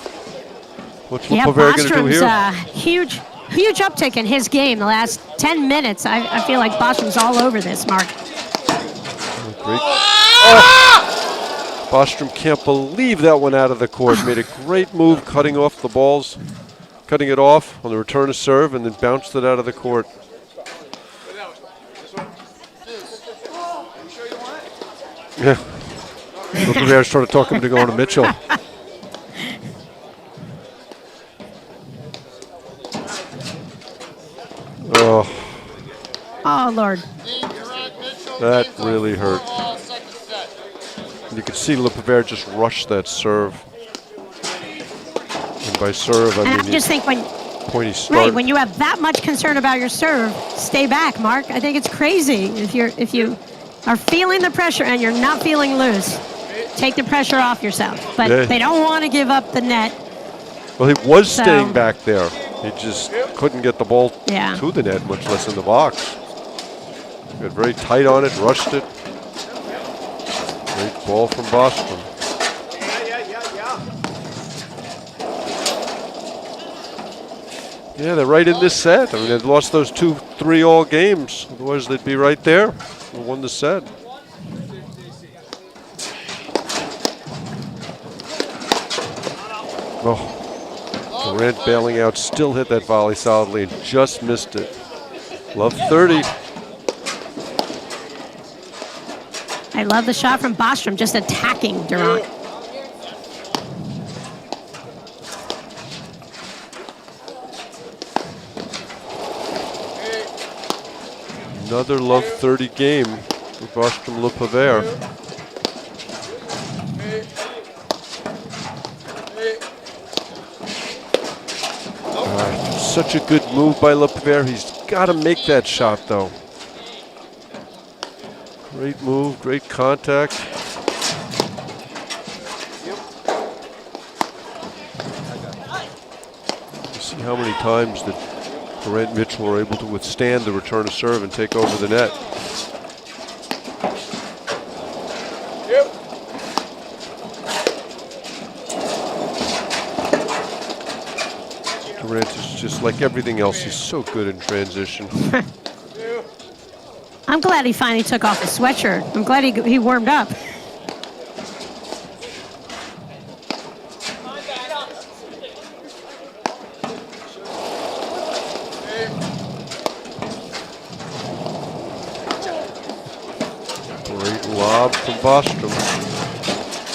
What's Lipovere going to do here? Huge uptick in his game the last 10 minutes. I feel like Bostrom's all over this, Mark. Great. Oh. Bostrom can't believe that one out of the court. Made a great move cutting off the balls, cutting it off on the return of serve, and then bounced it out of the court. Yeah. Lipovere started talking to going to Mitchell. Oh, Lord. That really hurt. You could see Lipovere just rush that serve. And by serve, I mean, I just think when you have that much concern about your serve, stay back, Mark. I think it's crazy if you are feeling the pressure and you're not feeling loose. Take the pressure off yourself. But they don't want to give up the net. Well, he was staying back there. He just couldn't get the ball to the net, much less in the box. Got very tight on it, rushed it. Great ball from Bostrom. Yeah, they're right in this set. I mean, they've lost those 2-3-all games. Otherwise, they'd be right there. They won the set. Oh, Durant bailing out, still hit that volley solidly and just missed it. Love 30. I love the shot from Bostrom, just attacking Durant. Another love 30 game for Bostrom Le Pavere. Such a good move by Le Pavere. He's got to make that shot, though. Great move, great contact. You see how many times that Durant Mitchell are able to withstand the return of serve and take over the net. Durant is just like everything else. He's so good in transition. I'm glad he finally took off his sweatshirt. I'm glad he warmed up. Great lob from Bostrom.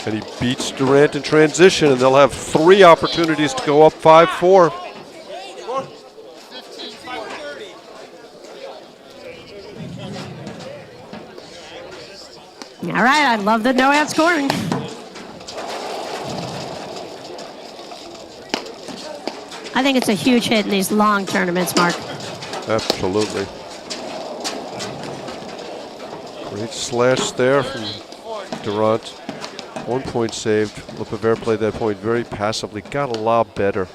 And he beats Durant in transition, and they'll have 3 opportunities to go up 5-4. All right, I love the no outscoring. I think it's a huge hit in these long tournaments, Mark. Absolutely. Great slash there from Durant. 1 point saved. Le Pavere played that point very passively. Got a lob better.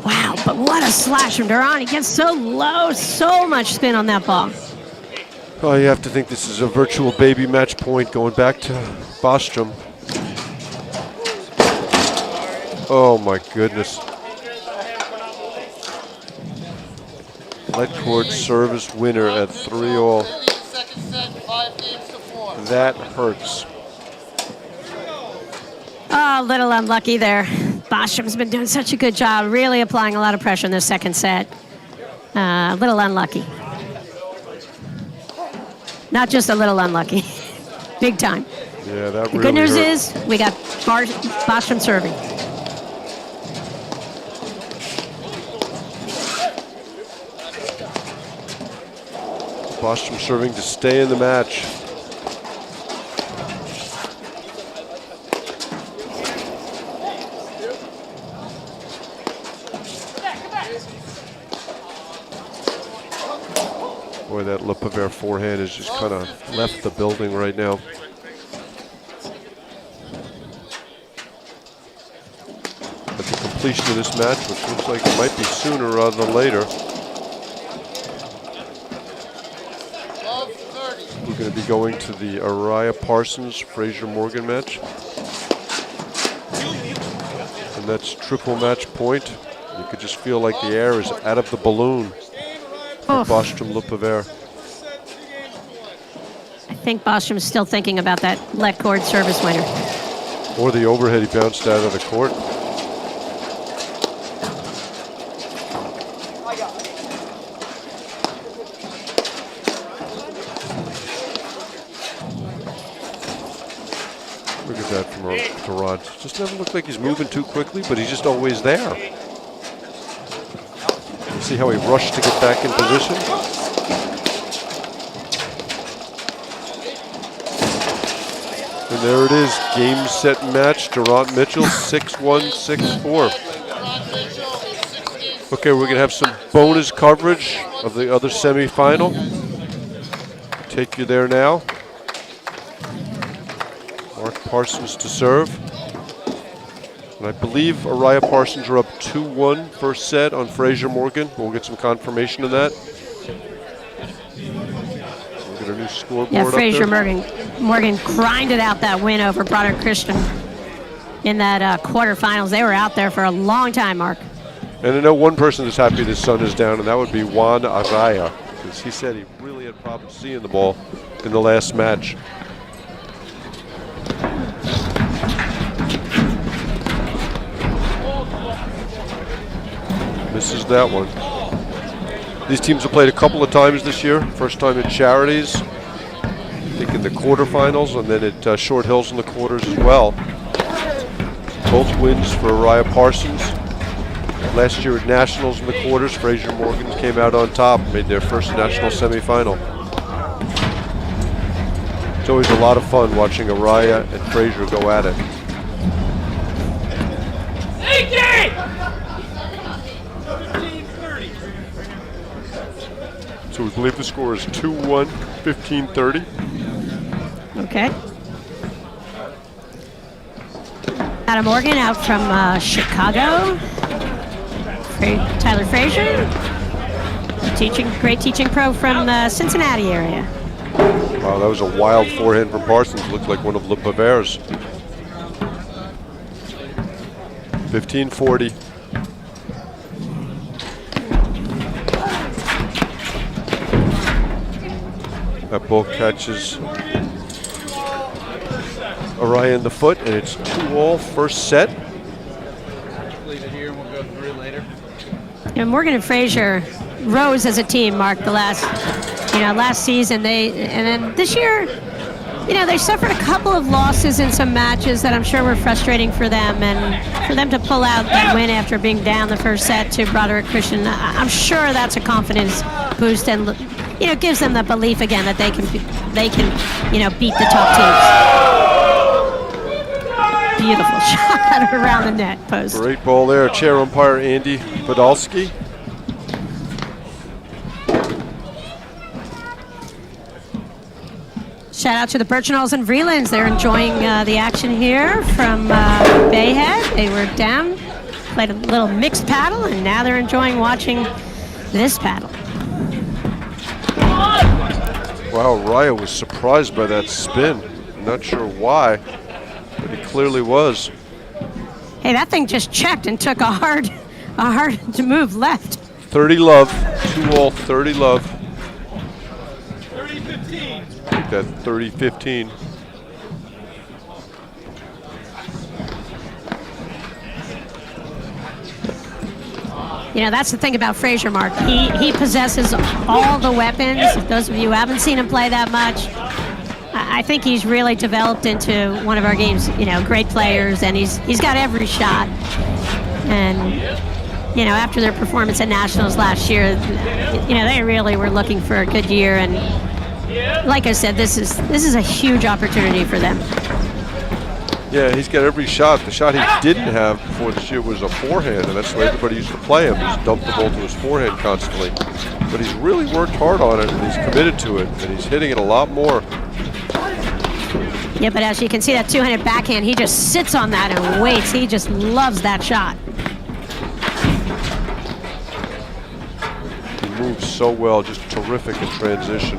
Wow, but what a slash from Durant. He gets so low, so much spin on that ball. Oh, you have to think this is a virtual baby match point going back to Bostrom. Oh my goodness. Let court service winner at 3-all. That hurts. Oh, a little unlucky there. Bostrom's been doing such a good job, really applying a lot of pressure in the second set. A little unlucky. Not just a little unlucky. Big time. Yeah, that The really good news hurt. is we got Bostrom serving. Bostrom serving to stay in the match. Boy, that Le Pavere forehand has just kind of left the building right now. At the completion of this match, which looks like it might be sooner rather than later, we're going to be going to the Araya Parsons Fraser Morgan match. And that's triple match point. You could just feel like the air is out of the balloon. Bostrom Le Pavere. I think Bostrom's still thinking about that let court service winner. Or the overhead he bounced out of the court. Look at that from Durant. Just doesn't look like he's moving too quickly, but he's just always there. See how he rushed to get back in position? And there it is, game, set, match. Durant Mitchell, 6-1, 6-4. Okay, we're going to have some bonus coverage of the other semifinal. Take you there now. Mark Parsons to serve. And I believe Araya Parsons are up 2-1 first set on Fraser Morgan. We'll get some confirmation of that. We'll get a new scoreboard Yeah, up Fraser there. Morgan grinded out that win over Broderick Christian in that quarterfinals. They were out there for a long time, Mark. And I know one person that's happy the sun is down, and that would be Juan Araya, because he said he really had problems seeing the ball in the last match. Misses that one. These teams have played a couple of times this year. First time at Charities, I think in the quarterfinals, and then at Short Hills in the quarters as well. Both wins for Araya Parsons. Last year at Nationals in the quarters, Fraser Morgan came out on top, made their first national semifinal. It's always a lot of fun watching Araya and Fraser go at it. So we believe the score is 2-1, 15-30. Okay. Adam Morgan out from Chicago. Tyler Fraser, great teaching pro from the Cincinnati area. Wow, that was a wild forehand from Parsons. Looked like one of Le Paver's. 15-40. That ball catches Araya in the foot, and it's 2-all first set. Leave it here and we'll go through later. You know, Morgan and Fraser rose as a team, Mark, the last season. And then this year, they suffered a couple of losses in some matches that I'm sure were frustrating for them. And for them to pull out that win after being down the first set to Broderick Christian, I'm sure that's a confidence boost and gives them the belief again that they can beat the top teams. Beautiful shot around the net post. Great ball there. Chair umpire Andy Podolsky. Shout out to the Birchnalls and Vreelands. They're enjoying the action here from Bayhead. They were down, played a little mixed paddle, and now they're enjoying watching this paddle. Wow, Araya was surprised by that spin. Not sure why, but he clearly was. Hey, that thing just checked and took a hard to move left. 30 love, 2-all, 30 love. 30-15. Take that 30-15. That's the thing about Fraser, Mark. He possesses all the weapons. Those of you who haven't seen him play that much, I think he's really developed into one of our game's, great players, and he's got every shot. And, after their performance at Nationals last year, they really were looking for a good year. And like I said, this is a huge opportunity for them. Yeah, he's got every shot. The shot he didn't have before this year was a forehand, and that's the way everybody used to play him. He's dumped the ball to his forehand constantly. But he's really worked hard on it, and he's committed to it, and he's hitting it a lot more. Yeah, but as you can see, that two-handed backhand, he just sits on that and waits. He just loves that shot. He moves so well, just terrific in transition.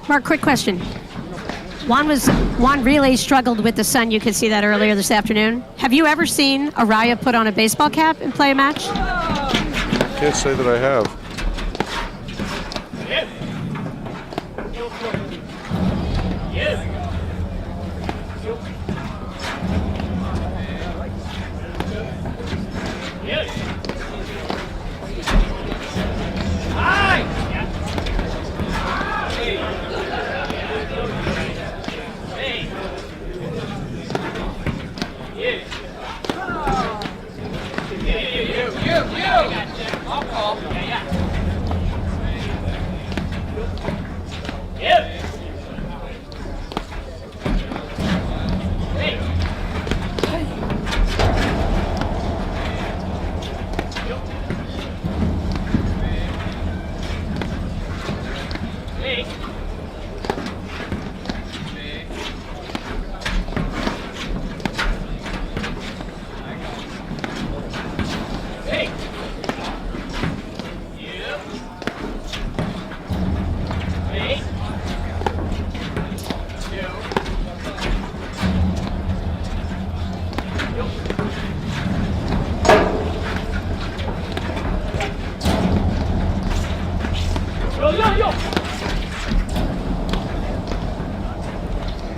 Mark, quick question. Juan really struggled with the sun. You could see that earlier this afternoon. Have you ever seen Araya put on a baseball cap and play a match? Can't say that I have.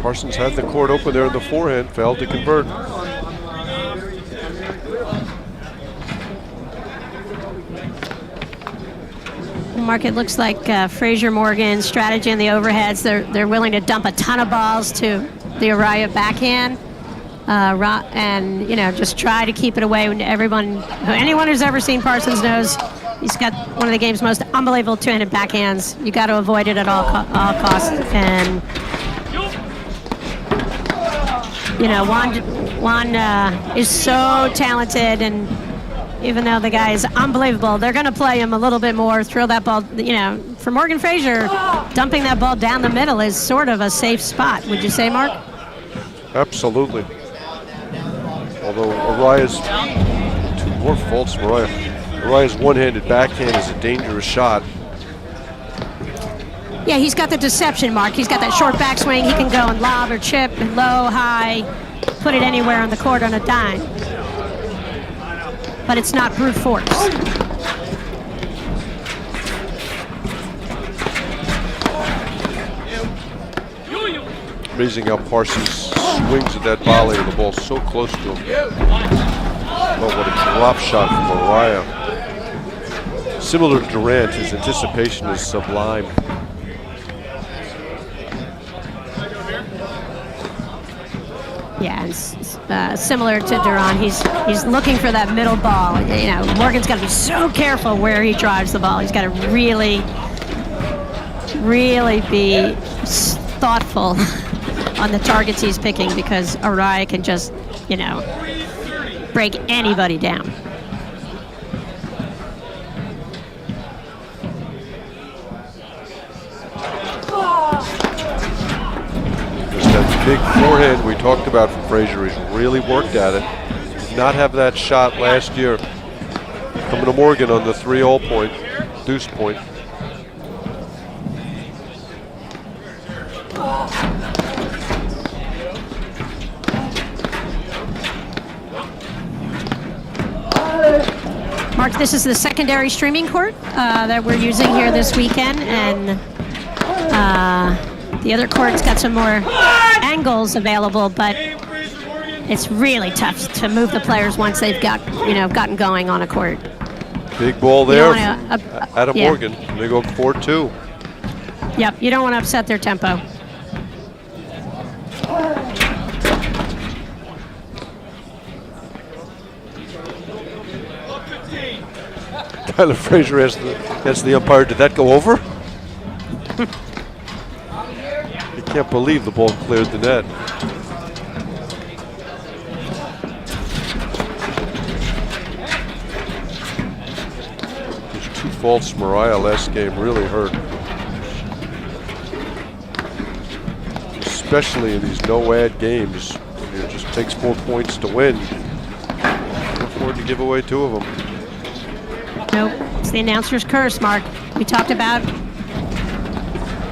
Parsons had the court open there in the forehand, failed to convert. Mark, it looks like Fraser Morgan's strategy on the overheads. They're willing to dump a ton of balls to the Araya backhand, and just try to keep it away. When anyone who's ever seen Parsons knows he's got one of the game's most unbelievable two-handed backhands. You got to avoid it at all costs. And Juan is so talented, and even though the guy is unbelievable, they're going to play him a little bit more, throw that ball, for Morgan Fraser, dumping that ball down the middle is sort of a safe spot, would you say, Mark? Absolutely. Although Araya's, two more faults from Araya. Araya's one-handed backhand is a dangerous shot. Yeah, he's got the deception, Mark. He's got that short backswing. He can go and lob or chip, low, high, put it anywhere on the court on a dime. But it's not brute force. Amazing how Parsons swings at that volley and the ball's so close to him. Oh, what a drop shot from Araya. Similar to Durant, his anticipation is sublime. Yeah, and similar to Durant, he's looking for that middle ball. Morgan's got to be so careful where he drives the ball. He's got to really, really be thoughtful on the targets he's picking, because Araya can just, break anybody down. That big forehand we talked about from Fraser, he's really worked at it. Did not have that shot last year. Coming to Morgan on the 3-all point, deuce point. Mark, this is the secondary streaming court that we're using here this weekend, and the other court's got some more angles available, but it's really tough to move the players once they've gotten going on a court. Big ball there, Adam Morgan. They go 4-2. Yep, you don't want to upset their tempo. Tyler Fraser asked the umpire, did that go over? He can't believe the ball cleared the net. Those 2 faults from Araya last game really hurt. Especially in these no-ad games. It just takes 4 points to win. Can't afford to give away 2 of them. Nope, it's the announcer's curse, Mark. We talked about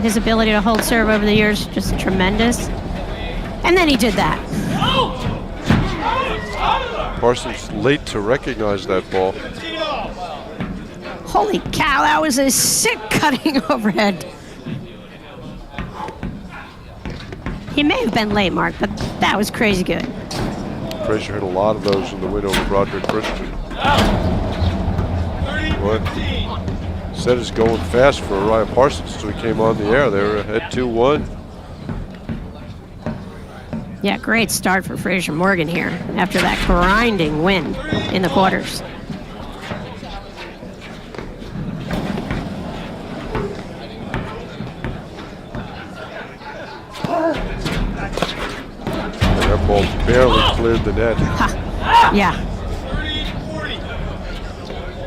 his ability to hold serve over the years, just tremendous. And then he did that. Parsons late to recognize that ball. Holy cow, that was a sick cutting overhead. He may have been late, Mark, but that was crazy good. Fraser had a lot of those in the win over Broderick Christian. What? Set is going fast for Araya Parsons until he came on the air. They were ahead 2-1. Yeah, great start for Fraser Morgan here after that grinding win in the quarters. That ball barely cleared the net. Yeah.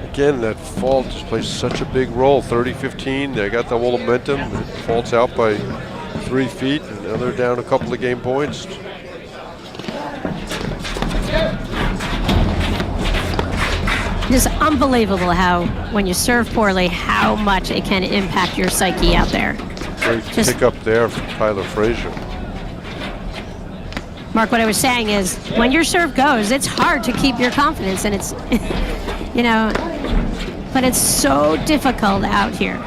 Again, that fault just plays such a big role. 30-15, they got the whole momentum. It faults out by 3 feet, and now they're down a couple of game points. It's unbelievable how, when you serve poorly, how much it can impact your psyche out there. Great pick up there from Tyler Fraser. Mark, what I was saying is, when your serve goes, it's hard to keep your confidence, and it's, but it's so difficult out here.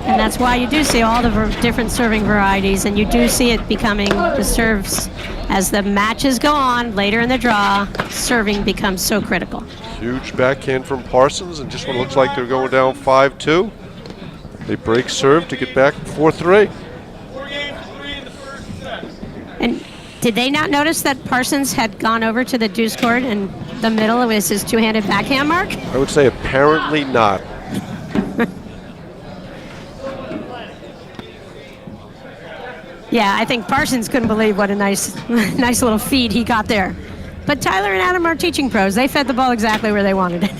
And that's why you do see all the different serving varieties, and you do see it becoming the serves as the matches go on later in the draw. Serving becomes so critical. Huge backhand from Parsons, and just when it looks like they're going down 5-2, they break serve to get back 4-3. And did they not notice that Parsons had gone over to the deuce court in the middle of his two-handed backhand mark? I would say apparently not. Yeah, I think Parsons couldn't believe what a nice little feed he got there. But Tyler and Adam are teaching pros. They fed the ball exactly where they wanted it.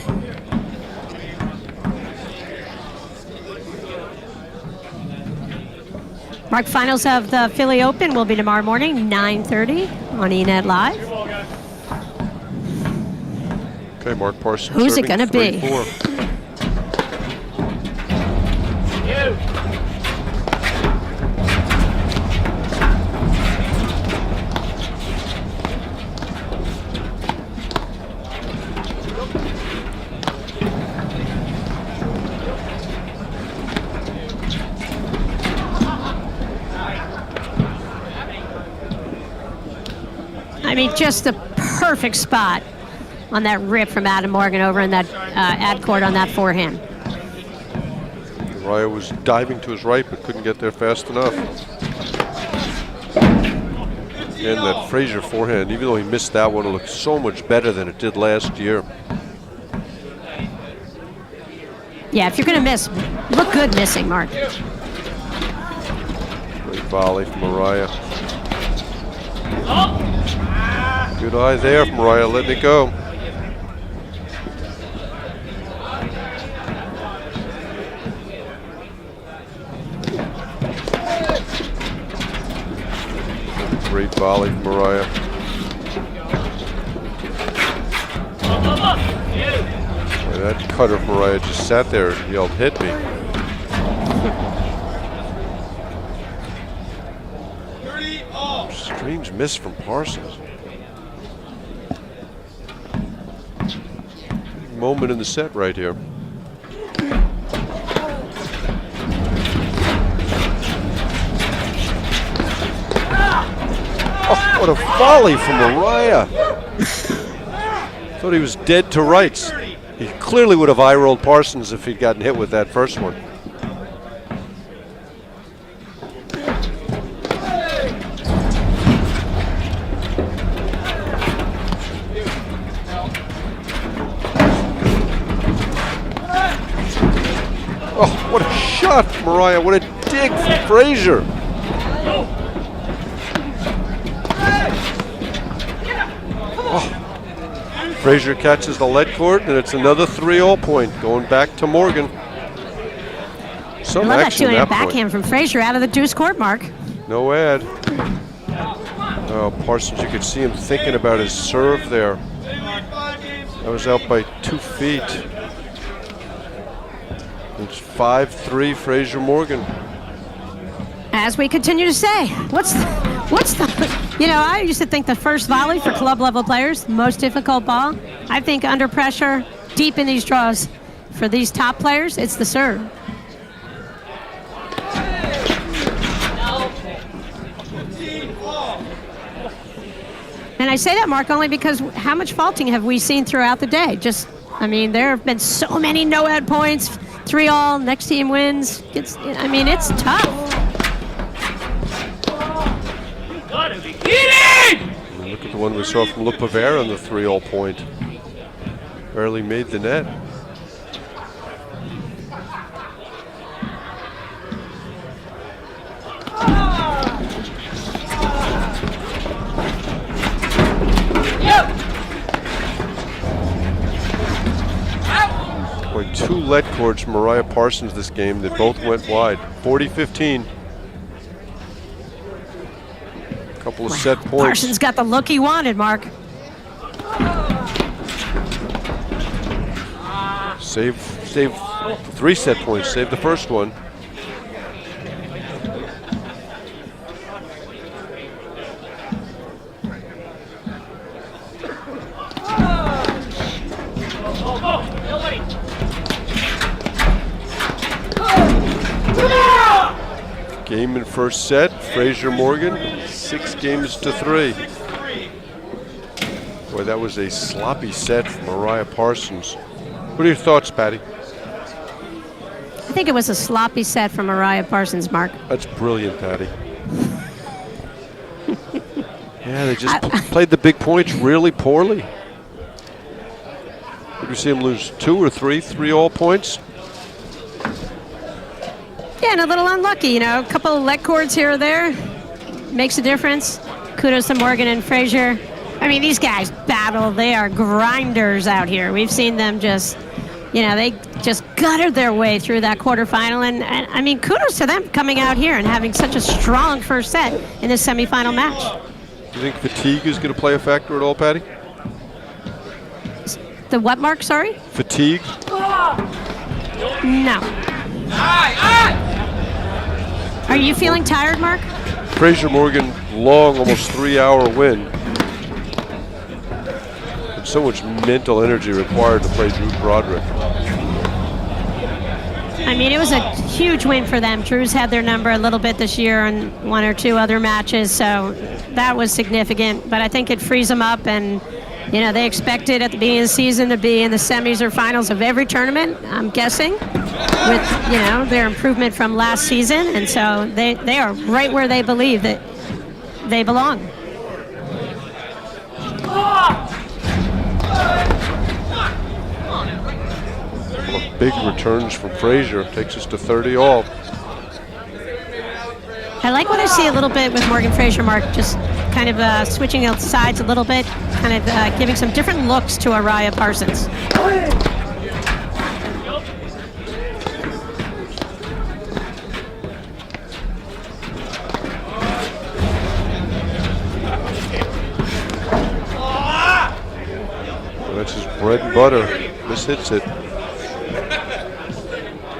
Mark, finals of the Philly Open will be tomorrow morning, 9:30 on ENET Live. Okay, Mark Parsons. Who's it going to be? 3-4. I mean, just the perfect spot on that rip from Adam Morgan over in that ad court on that forehand. Raya was diving to his right, but couldn't get there fast enough. Again, that Fraser forehand, even though he missed that one, it looked so much better than it did last year. Yeah, if you're going to miss, look good missing, Mark. Great volley from Mariah. Good eye there from Mariah, letting it go. Great volley from Mariah. And that cutter from Mariah just sat there and yelled, "Hit me." Strange miss from Parsons. Big moment in the set right here. Oh, what a volley from Mariah. Thought he was dead to rights. He clearly would have eye-rolled Parsons if he'd gotten hit with that first one. Oh, what a shot, Mariah. What a dig from Fraser. Oh. Fraser catches the lead court, and it's another 3-all point going back to Morgan. Some I love that action two-handed at that backhand from Fraser out of the deuce court, Mark. No ad. Oh, Parsons, you could see him thinking about his serve there. That was out by 2 feet. It's 5-3 Fraser Morgan. As we continue to say, what's the, you know, I used to think the first volley for club level players, the most difficult ball. I think under pressure, deep in these draws, for these top players, it's the serve. And I say that, Mark, only because how much faulting have we seen throughout the day? Just, I mean, there have been so many no-ad points, 3-all, next team wins. I mean, it's tough. Look at the one we saw from Le Pavere on the 3-all point. Barely made the net. Boy, 2 lead courts from Mariah Parsons this game that both went wide. 40-15. Couple of set points. Parsons got the look he wanted, Mark. Save 3 set points. Save the first one. Game in first set, Fraser Morgan, 6-3. Boy, that was a sloppy set from Mariah Parsons. What are your thoughts, Patty? I think it was a sloppy set from Mariah Parsons, Mark. That's brilliant, Patty. Yeah, they just played the big points really poorly. Did we see them lose 2 or 3 all points? Yeah, and a little unlucky, you know, a couple of let cords here or there makes a difference. Kudos to Morgan and Fraser. I mean, these guys battle. They are grinders out here. We've seen them just, you know, they just gutted their way through that quarterfinal. And I mean, kudos to them coming out here and having such a strong first set in this semifinal match. Do you think fatigue is going to play a factor at all, Patty? The what, Mark? Sorry? Fatigue? No. Are you feeling tired, Mark? Fraser Morgan, long, almost 3-hour win. And so much mental energy required to play Drew Broderick. I mean, it was a huge win for them. Drew's had their number a little bit this year in 1 or 2 other matches, so that was significant. But I think it frees them up, and you know, they expected at the beginning of the season to be in the semis or finals of every tournament, I'm guessing, with, you know, their improvement from last season. And so they are right where they believe that they belong. Big returns from Fraser, takes us to 30 all. I like what I see a little bit with Morgan Fraser, Mark, just kind of switching out sides a little bit, kind of giving some different looks to Mariah Parsons. Well, that's his bread and butter. This hits it.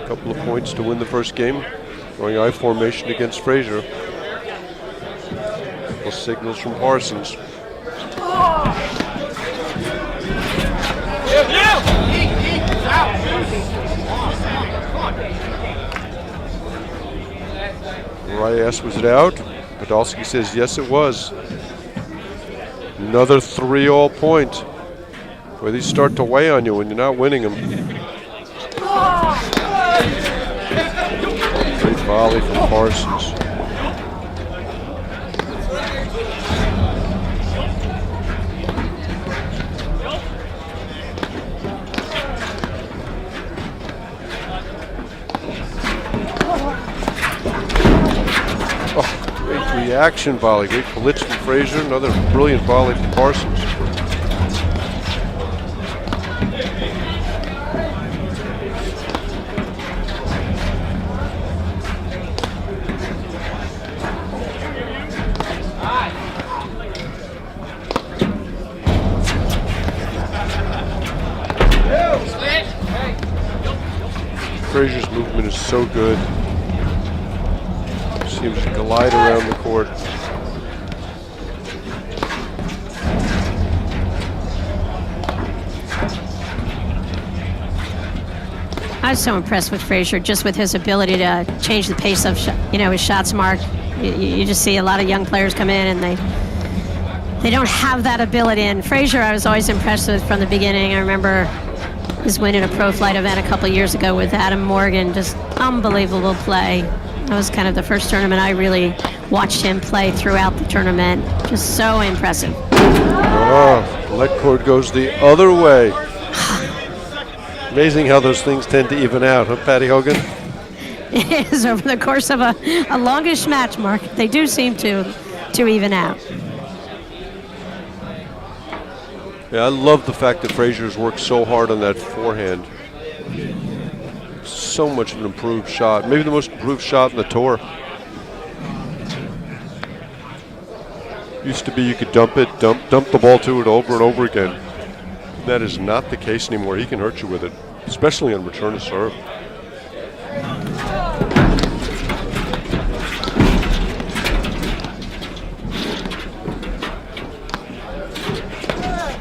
A couple of points to win the first game. Going I formation against Fraser. Couple signals from Parsons. Mariah asks, was it out? Podolsky says, yes, it was. Another 3 all point. Where these start to weigh on you when you're not winning them. Great volley from Parsons. Oh, great reaction volley. Great blitz from Fraser. Another brilliant volley from Parsons. Fraser's movement is so good. Seems to glide around the court. I was so impressed with Fraser, just with his ability to change the pace of his shots, Mark. You just see a lot of young players come in and they don't have that ability. And Fraser, I was always impressed with from the beginning. I remember his win in a pro flight event a couple years ago with Adam Morgan, just unbelievable play. That was kind of the first tournament I really watched him play throughout the tournament. Just so impressive. Oh, let cord goes the other way. Amazing how those things tend to even out, huh, Patty Hogan? It is over the course of a longish match, Mark. They do seem to even out. Yeah, I love the fact that Fraser's worked so hard on that forehand. So much of an improved shot. Maybe the most improved shot in the tour. Used to be you could dump the ball to it over and over again. That is not the case anymore. He can hurt you with it, especially on return to serve.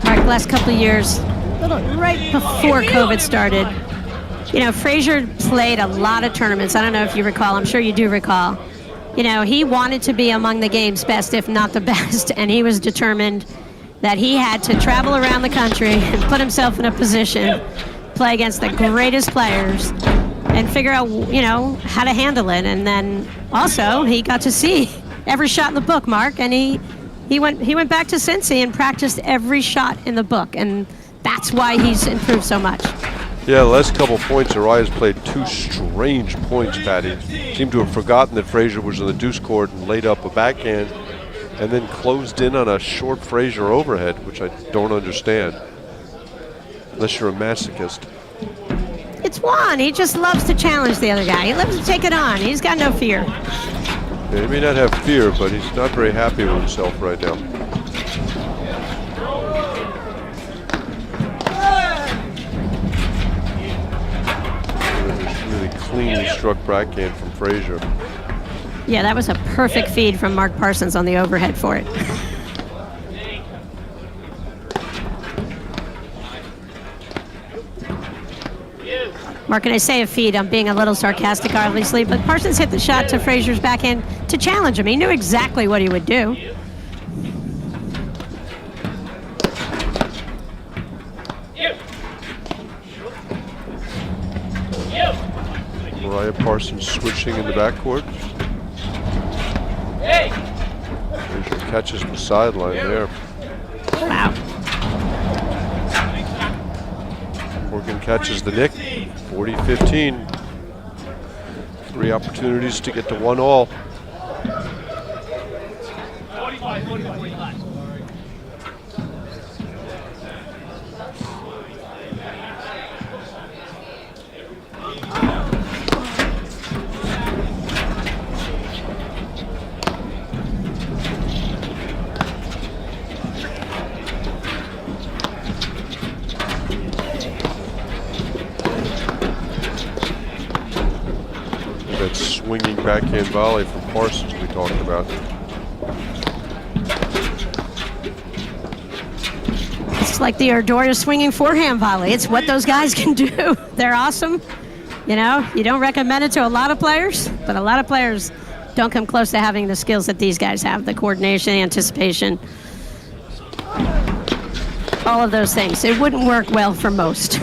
Mark, last couple of years, right before COVID started, you know, Fraser played a lot of tournaments. I don't know if you recall. I'm sure you do recall. you know, he wanted to be among the game's best, if not the best, and he was determined that he had to travel around the country and put himself in a position, play against the greatest players, and figure out, you know, how to handle it. And then also he got to see every shot in the book, Mark, and he went back to Cincy and practiced every shot in the book, and that's why he's improved so much. Yeah, the last couple points, Uriah's played 2 strange points, Patty. Seemed to have forgotten that Fraser was in the deuce court and laid up a backhand, and then closed in on a short Fraser overhead, which I don't understand, unless you're a masochist. It's Juan. He just loves to challenge the other guy. He loves to take it on. He's got no fear. Yeah, he may not have fear, but he's not very happy with himself right now. Really cleanly struck backhand from Fraser. Yeah, that was a perfect feed from Mark Parsons on the overhead for it. Mark, and I say a feed, I'm being a little sarcastic, obviously, but Parsons hit the shot to Fraser's backhand to challenge him. He knew exactly what he would do. Uriah Parsons switching in the backcourt. Fraser catches the sideline there. Wow. Morgan catches the nick. 40-15. 3 opportunities to get to 1-all. That swinging backhand volley from Parsons we talked about. It's like the Ardora swinging forehand volley. It's what those guys can do. They're awesome. You know, you don't recommend it to a lot of players, but a lot of players don't come close to having the skills that these guys have, the coordination, anticipation, all of those things. It wouldn't work well for most.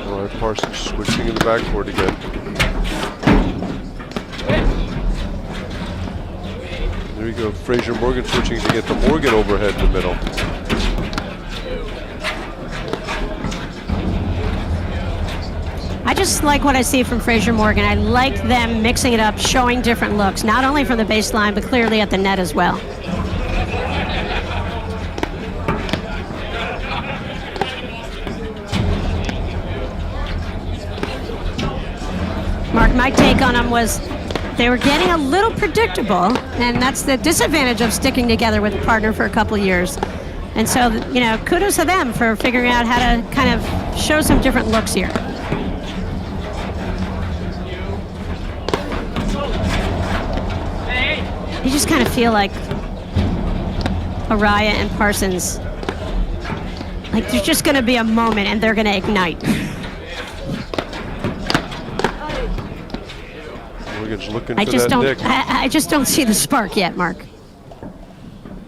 All right, Parsons switching in the backcourt again. There you go, Fraser Morgan switching to get the Morgan overhead in the middle. I just like what I see from Fraser Morgan. I like them mixing it up, showing different looks, not only from the baseline, but clearly at the net as well. Mark, my take on them was they were getting a little predictable, and that's the disadvantage of sticking together with a partner for a couple of years. And so, you know, kudos to them for figuring out how to kind of show some different looks here. You just kind of feel like Uriah and Parsons, like there's just going to be a moment and they're going to ignite. Morgan's looking for that nick. I just don't see the spark yet, Mark.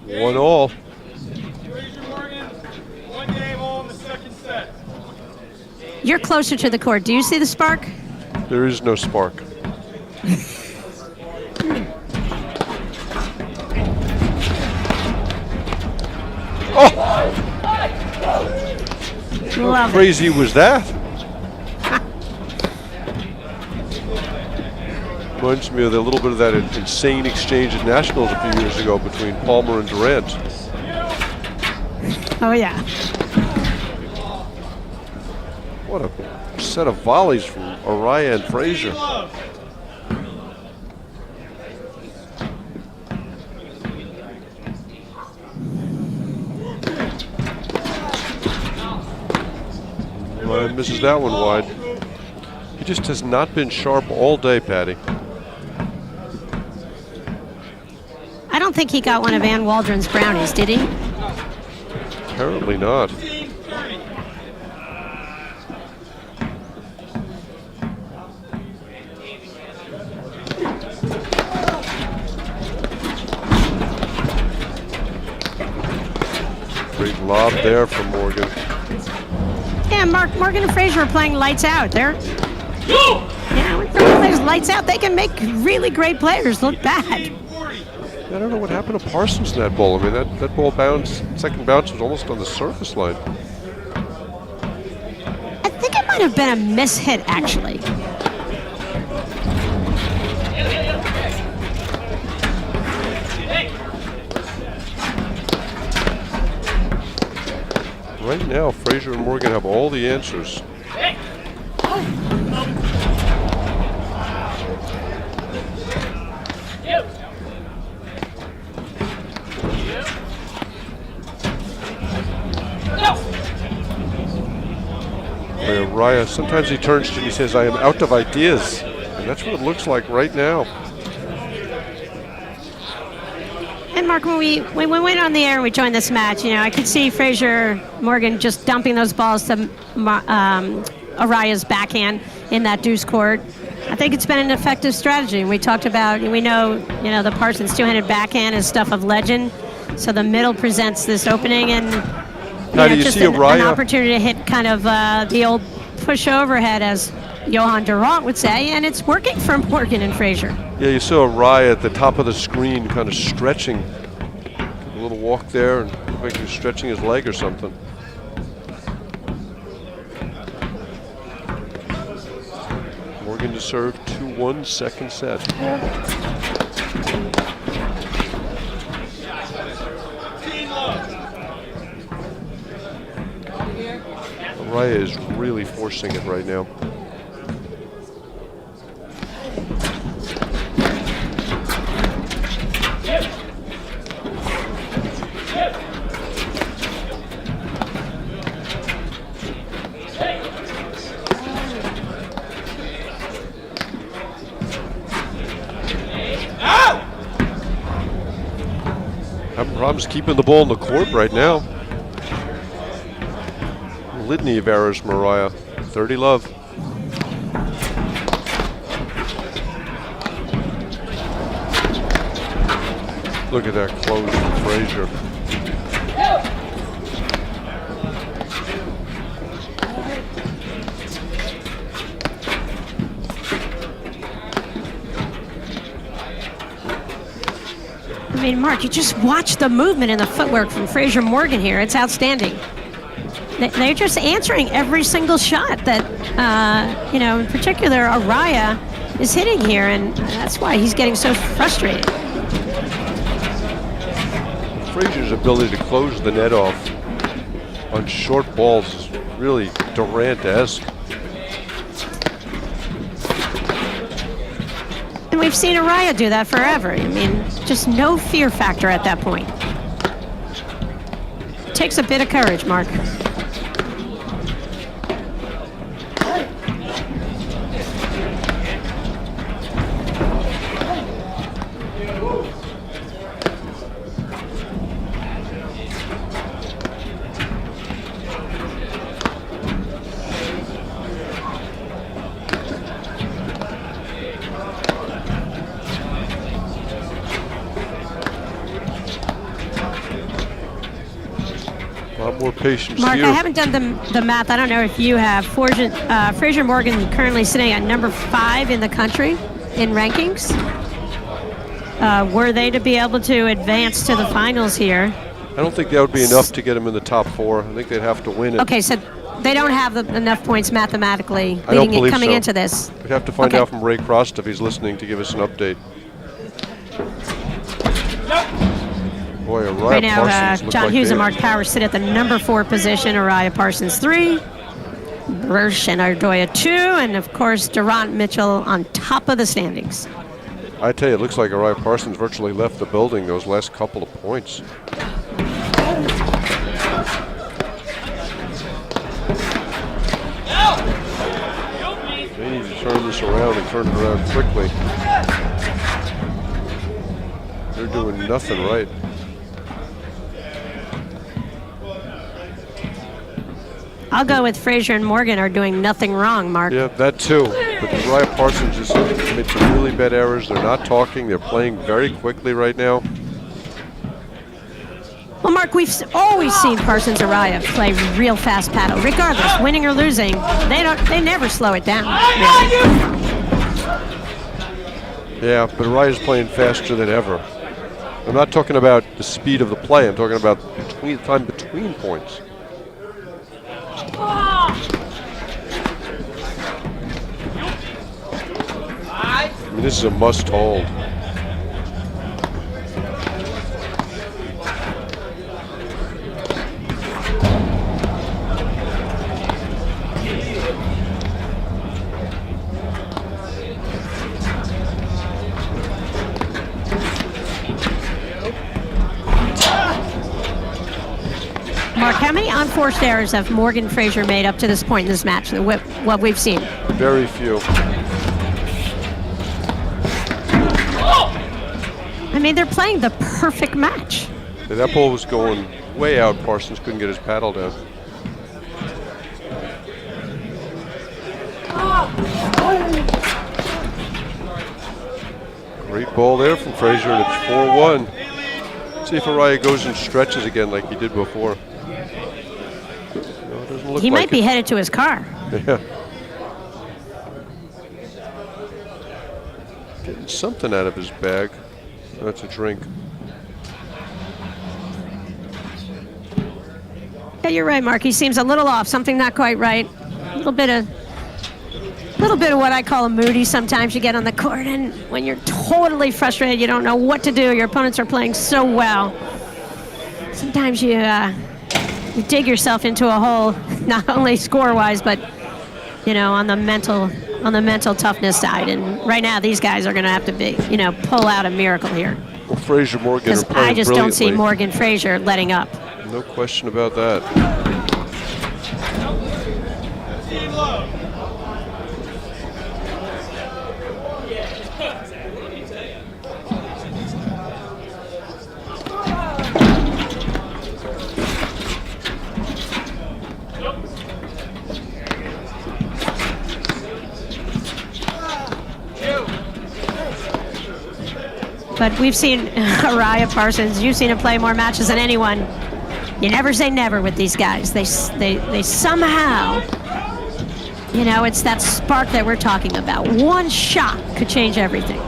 1-all. You're closer to the court. Do you see the spark? There is no spark. How crazy was that? Reminds me of a little bit of that insane exchange at Nationals a few years ago between Palmer and Durant. Oh, yeah. What a set of volleys from Uriah and Fraser. Uriah misses that one wide. He just has not been sharp all day, Patty. I don't think he got one of Ann Waldron's brownies, did he? Apparently not. lob there from Morgan. Yeah, Morgan and Fraser are playing lights out. When someone plays lights out, they can make really great players look bad. I don't know what happened to Parsons in that ball. I mean, that ball bounced, second bounce was almost on the surface line. I think it might have been a mishit, actually. Right now, Fraser and Morgan have all the answers. Raya, sometimes he turns to you and he says, I am out of ideas. And that's what it looks like right now. And Mark, when we went on the air and we joined this match, I could see Fraser Morgan just dumping those balls to Araya's backhand in that deuce court. I think it's been an effective strategy. We talked about, we know the Parsons two-handed backhand is stuff of legend. So the middle presents this opening and just an opportunity to hit kind of the old push overhead, as Johan Durant would say, and it's working for Morgan and Fraser. Yeah, you saw Raya at the top of the screen kind of stretching. A little walk there and looked like he was stretching his leg or something. Morgan to serve 2-1, second set. Raya is really forcing it right now. Having problems keeping the ball in the court right now. Litany of errors, Mariah. 30 love. Look at that close from Fraser. I mean, Mark, you just watch the movement and the footwork from Fraser Morgan here. It's outstanding. They're just answering every single shot that, in particular, Araya is hitting here, and that's why he's getting so frustrated. Fraser's ability to close the net off on short balls is really Durant-esque. And we've seen Araya do that forever. I mean, just no fear factor at that point. It takes a bit of courage, Mark. More patience Mark, here. I haven't done the math. I don't know if you have. Fraser Morgan currently sitting at number 5 in the country in rankings. Were they to be able to advance to the finals here? I don't think that would be enough to get them in the top 4. I think they'd have to win it. Okay, so they don't have enough points mathematically coming into this. We'd have to find out from Ray Crost if he's listening to give us an update. Boy, Araya right now, Parsons John like Hughes and Mark Powers sit at the number 4 position. Araya Parsons 3, Bursch and Ardoya 2, and of course Durant Mitchell on top of the standings. I tell you, it looks like Araya Parsons virtually left the building those last couple of points. They need to turn this around and turn it around quickly. They're doing nothing right. I'll go with Fraser and Morgan are doing nothing wrong, Mark. Yeah, that too. But Araya Parsons just made some really bad errors. They're not talking. They're playing very quickly right now. Well, Mark, we've always seen Parsons Araya play real fast paddle, regardless, winning or losing. They never slow it down. Really. Yeah, but Araya's playing faster than ever. I'm not talking about the speed of the play. I'm talking about time between points. I mean, this is a must hold. Mark, how many unforced errors have Morgan Fraser made up to this point in this match, what we've seen? Very few. I mean, they're playing the perfect match. Yeah, that ball was going way out. Parsons couldn't get his paddle down. Great ball there from Fraser, and it's 4-1. See if Araya goes and stretches again like he did before. No, it doesn't look He like might be headed to his car. Yeah. Getting something out of his bag. That's a drink. Yeah, you're right, Mark. He seems a little off. Something not quite right. A little bit of what I call a moody. Sometimes you get on the court, and when you're totally frustrated, you don't know what to do. Your opponents are playing so well. Sometimes you dig yourself into a hole, not only score-wise, but on the mental toughness side. And right now, these guys are going to have to pull out a miracle here. Well, Fraser Morgan are playing I just don't see brilliantly. Morgan Fraser letting up. No question about that. But we've seen Araya Parsons. You've seen him play more matches than anyone. You never say never with these guys. They somehow, it's that spark that we're talking about. One shot could change everything.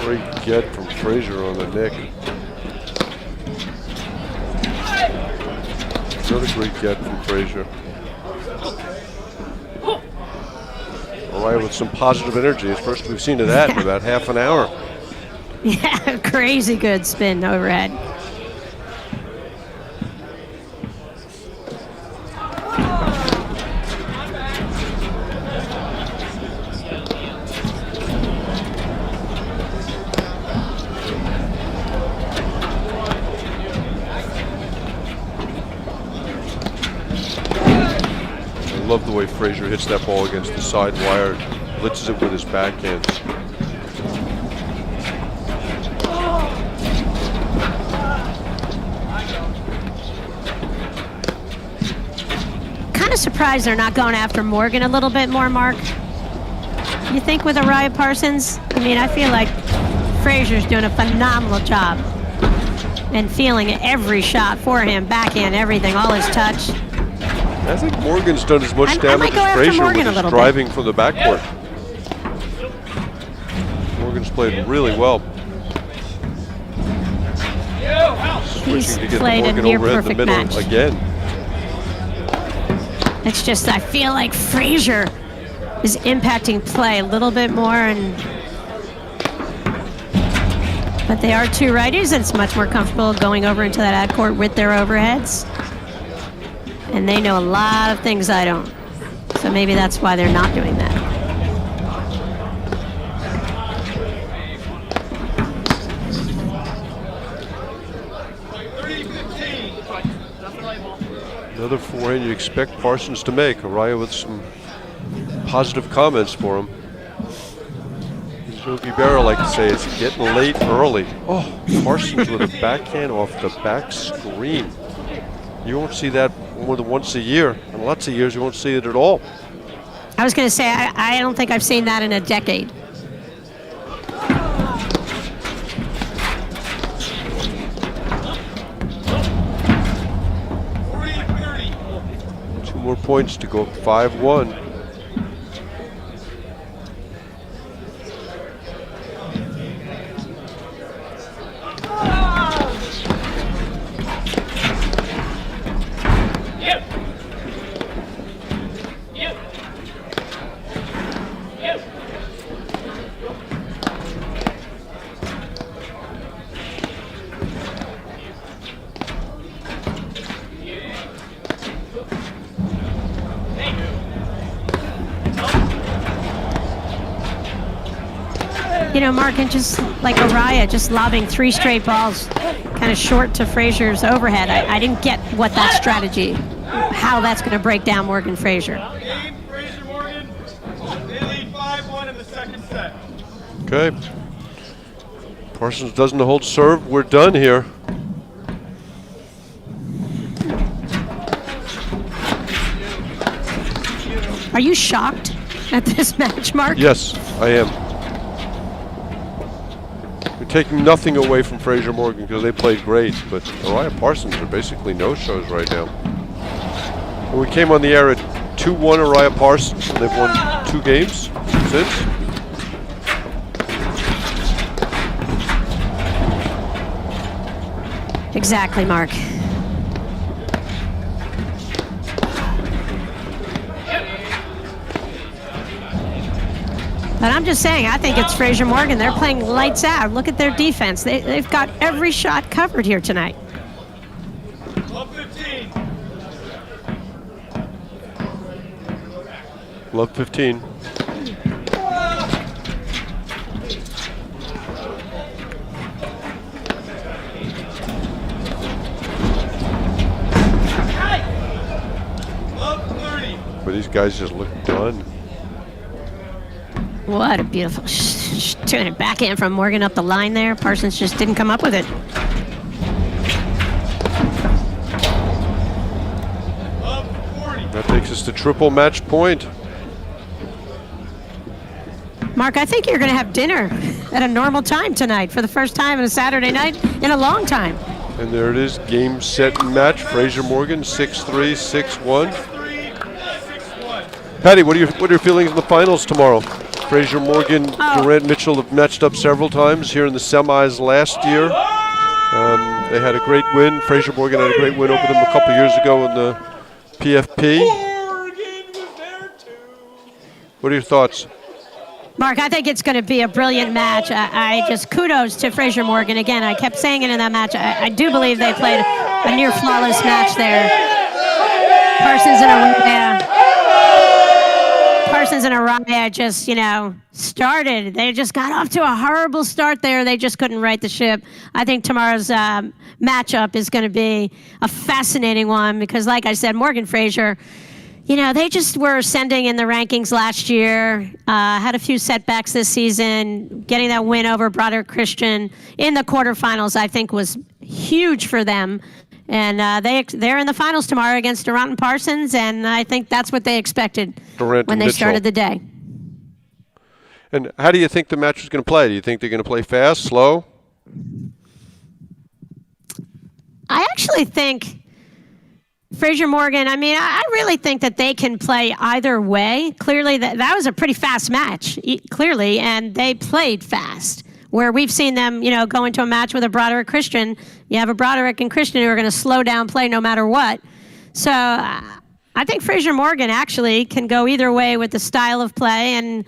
Great get from Fraser on the neck. Another great get from Fraser. Araya with some positive energy. It's first we've seen of that in about half an hour. Yeah, crazy good spin overhead. I love the way Fraser hits that ball against the side wire, blitzes it with his backhand. Kind of surprised they're not going after Morgan a little bit more, Mark. You think with Araya Parsons? I mean, I feel like Fraser's doing a phenomenal job and feeling every shot for him, backhand, everything, all his touch. I think Morgan's done as much I damage might go as after Fraser Morgan with a his little bit. driving from the backcourt. Morgan's played really well. He's Switching to get played a Morgan near over in the perfect middle match. again. It's just I feel like Fraser is impacting play a little bit more, but they are two righties, and it's much more comfortable going over into that ad court with their overheads. And they know a lot of things I don't. So maybe that's why they're not doing that. Another forehand you expect Parsons to make. Araya with some positive comments for him. As Yogi Berra like to say, it's getting late early. Oh, Parsons with a backhand off the back screen. You won't see that more than once a year. And lots of years you won't see it at all. I was going to say, I don't think I've seen that in a decade. Two more points to go 5-1. You know, Mark, and just like Araya, just lobbing 3 straight balls kind of short to Fraser's overhead. I didn't get what that strategy, how that's going to break down Morgan Fraser. Game, Fraser Morgan. They lead 5-1 in the second set. Okay. Parsons doesn't hold serve. We're done here. Are you shocked at this match, Mark? Yes, I am. We're taking nothing away from Fraser Morgan because they played great, but Araya Parsons are basically no-shows right now. And we came on the air at 2-1 Araya Parsons, and they've won 2 games since. Exactly, Mark. But I'm just saying, I think it's Fraser Morgan. They're playing lights out. Look at their defense. They've got every shot covered here tonight. Love 15. Love 15. Love 30. But these guys just look done. What a beautiful turn it back in from Morgan up the line there. Parsons just didn't come up with it. Love 40. That takes us to triple match point. Mark, I think you're going to have dinner at a normal time tonight for the first time on a Saturday night in a long time. And there it is, game, set, and match. Fraser Morgan, 6-3, 6-1. 6-1. Patty, what are your feelings in the finals tomorrow? Fraser Morgan, Durant, Mitchell have matched up several times here in the semis last year. They had a great win. Fraser Morgan had a great win over them a couple years ago in the PFP. What are your thoughts? Mark, I think it's going to be a brilliant match. I just kudos to Fraser Morgan. Again, I kept saying it in that match. I do believe they played a near flawless match there. Parsons and Araya just, started. They just got off to a horrible start there. They just couldn't right the ship. I think tomorrow's matchup is going to be a fascinating one because, like I said, Morgan Fraser, they just were ascending in the rankings last year, had a few setbacks this season. Getting that win over Broderick Christian in the quarterfinals, I think, was huge for them. And they're in the finals tomorrow against Durant and Parsons, and I think that's what they expected when they started the day. And how do you think the match is going to play? Do you think they're going to play fast, slow? I actually think Fraser Morgan, I really think that they can play either way. Clearly, that was a pretty fast match, clearly, and they played fast. Where we've seen them, go into a match with a Broderick Christian. You have a Broderick and Christian who are going to slow down play no matter what. So I think Fraser Morgan actually can go either way with the style of play, and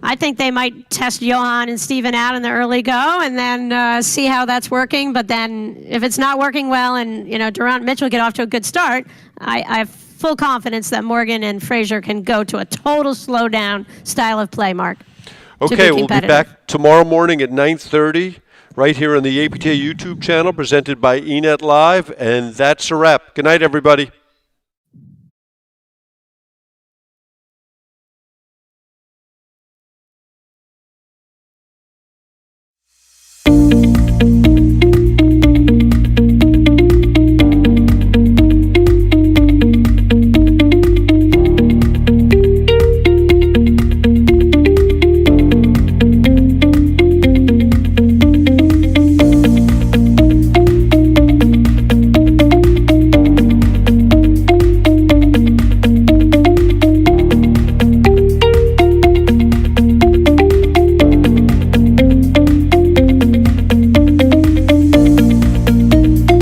I think they might test Johan and Steven out in the early go and then see how that's working. But then if it's not working well and, Durant and Mitchell get off to a good start, I have full confidence that Morgan and Fraser can go to a total slowdown style of play, Mark. Okay, we'll be back tomorrow morning at 9:30 right here on the APTA YouTube channel presented by eNet Live, and that's a wrap. Good night, everybody.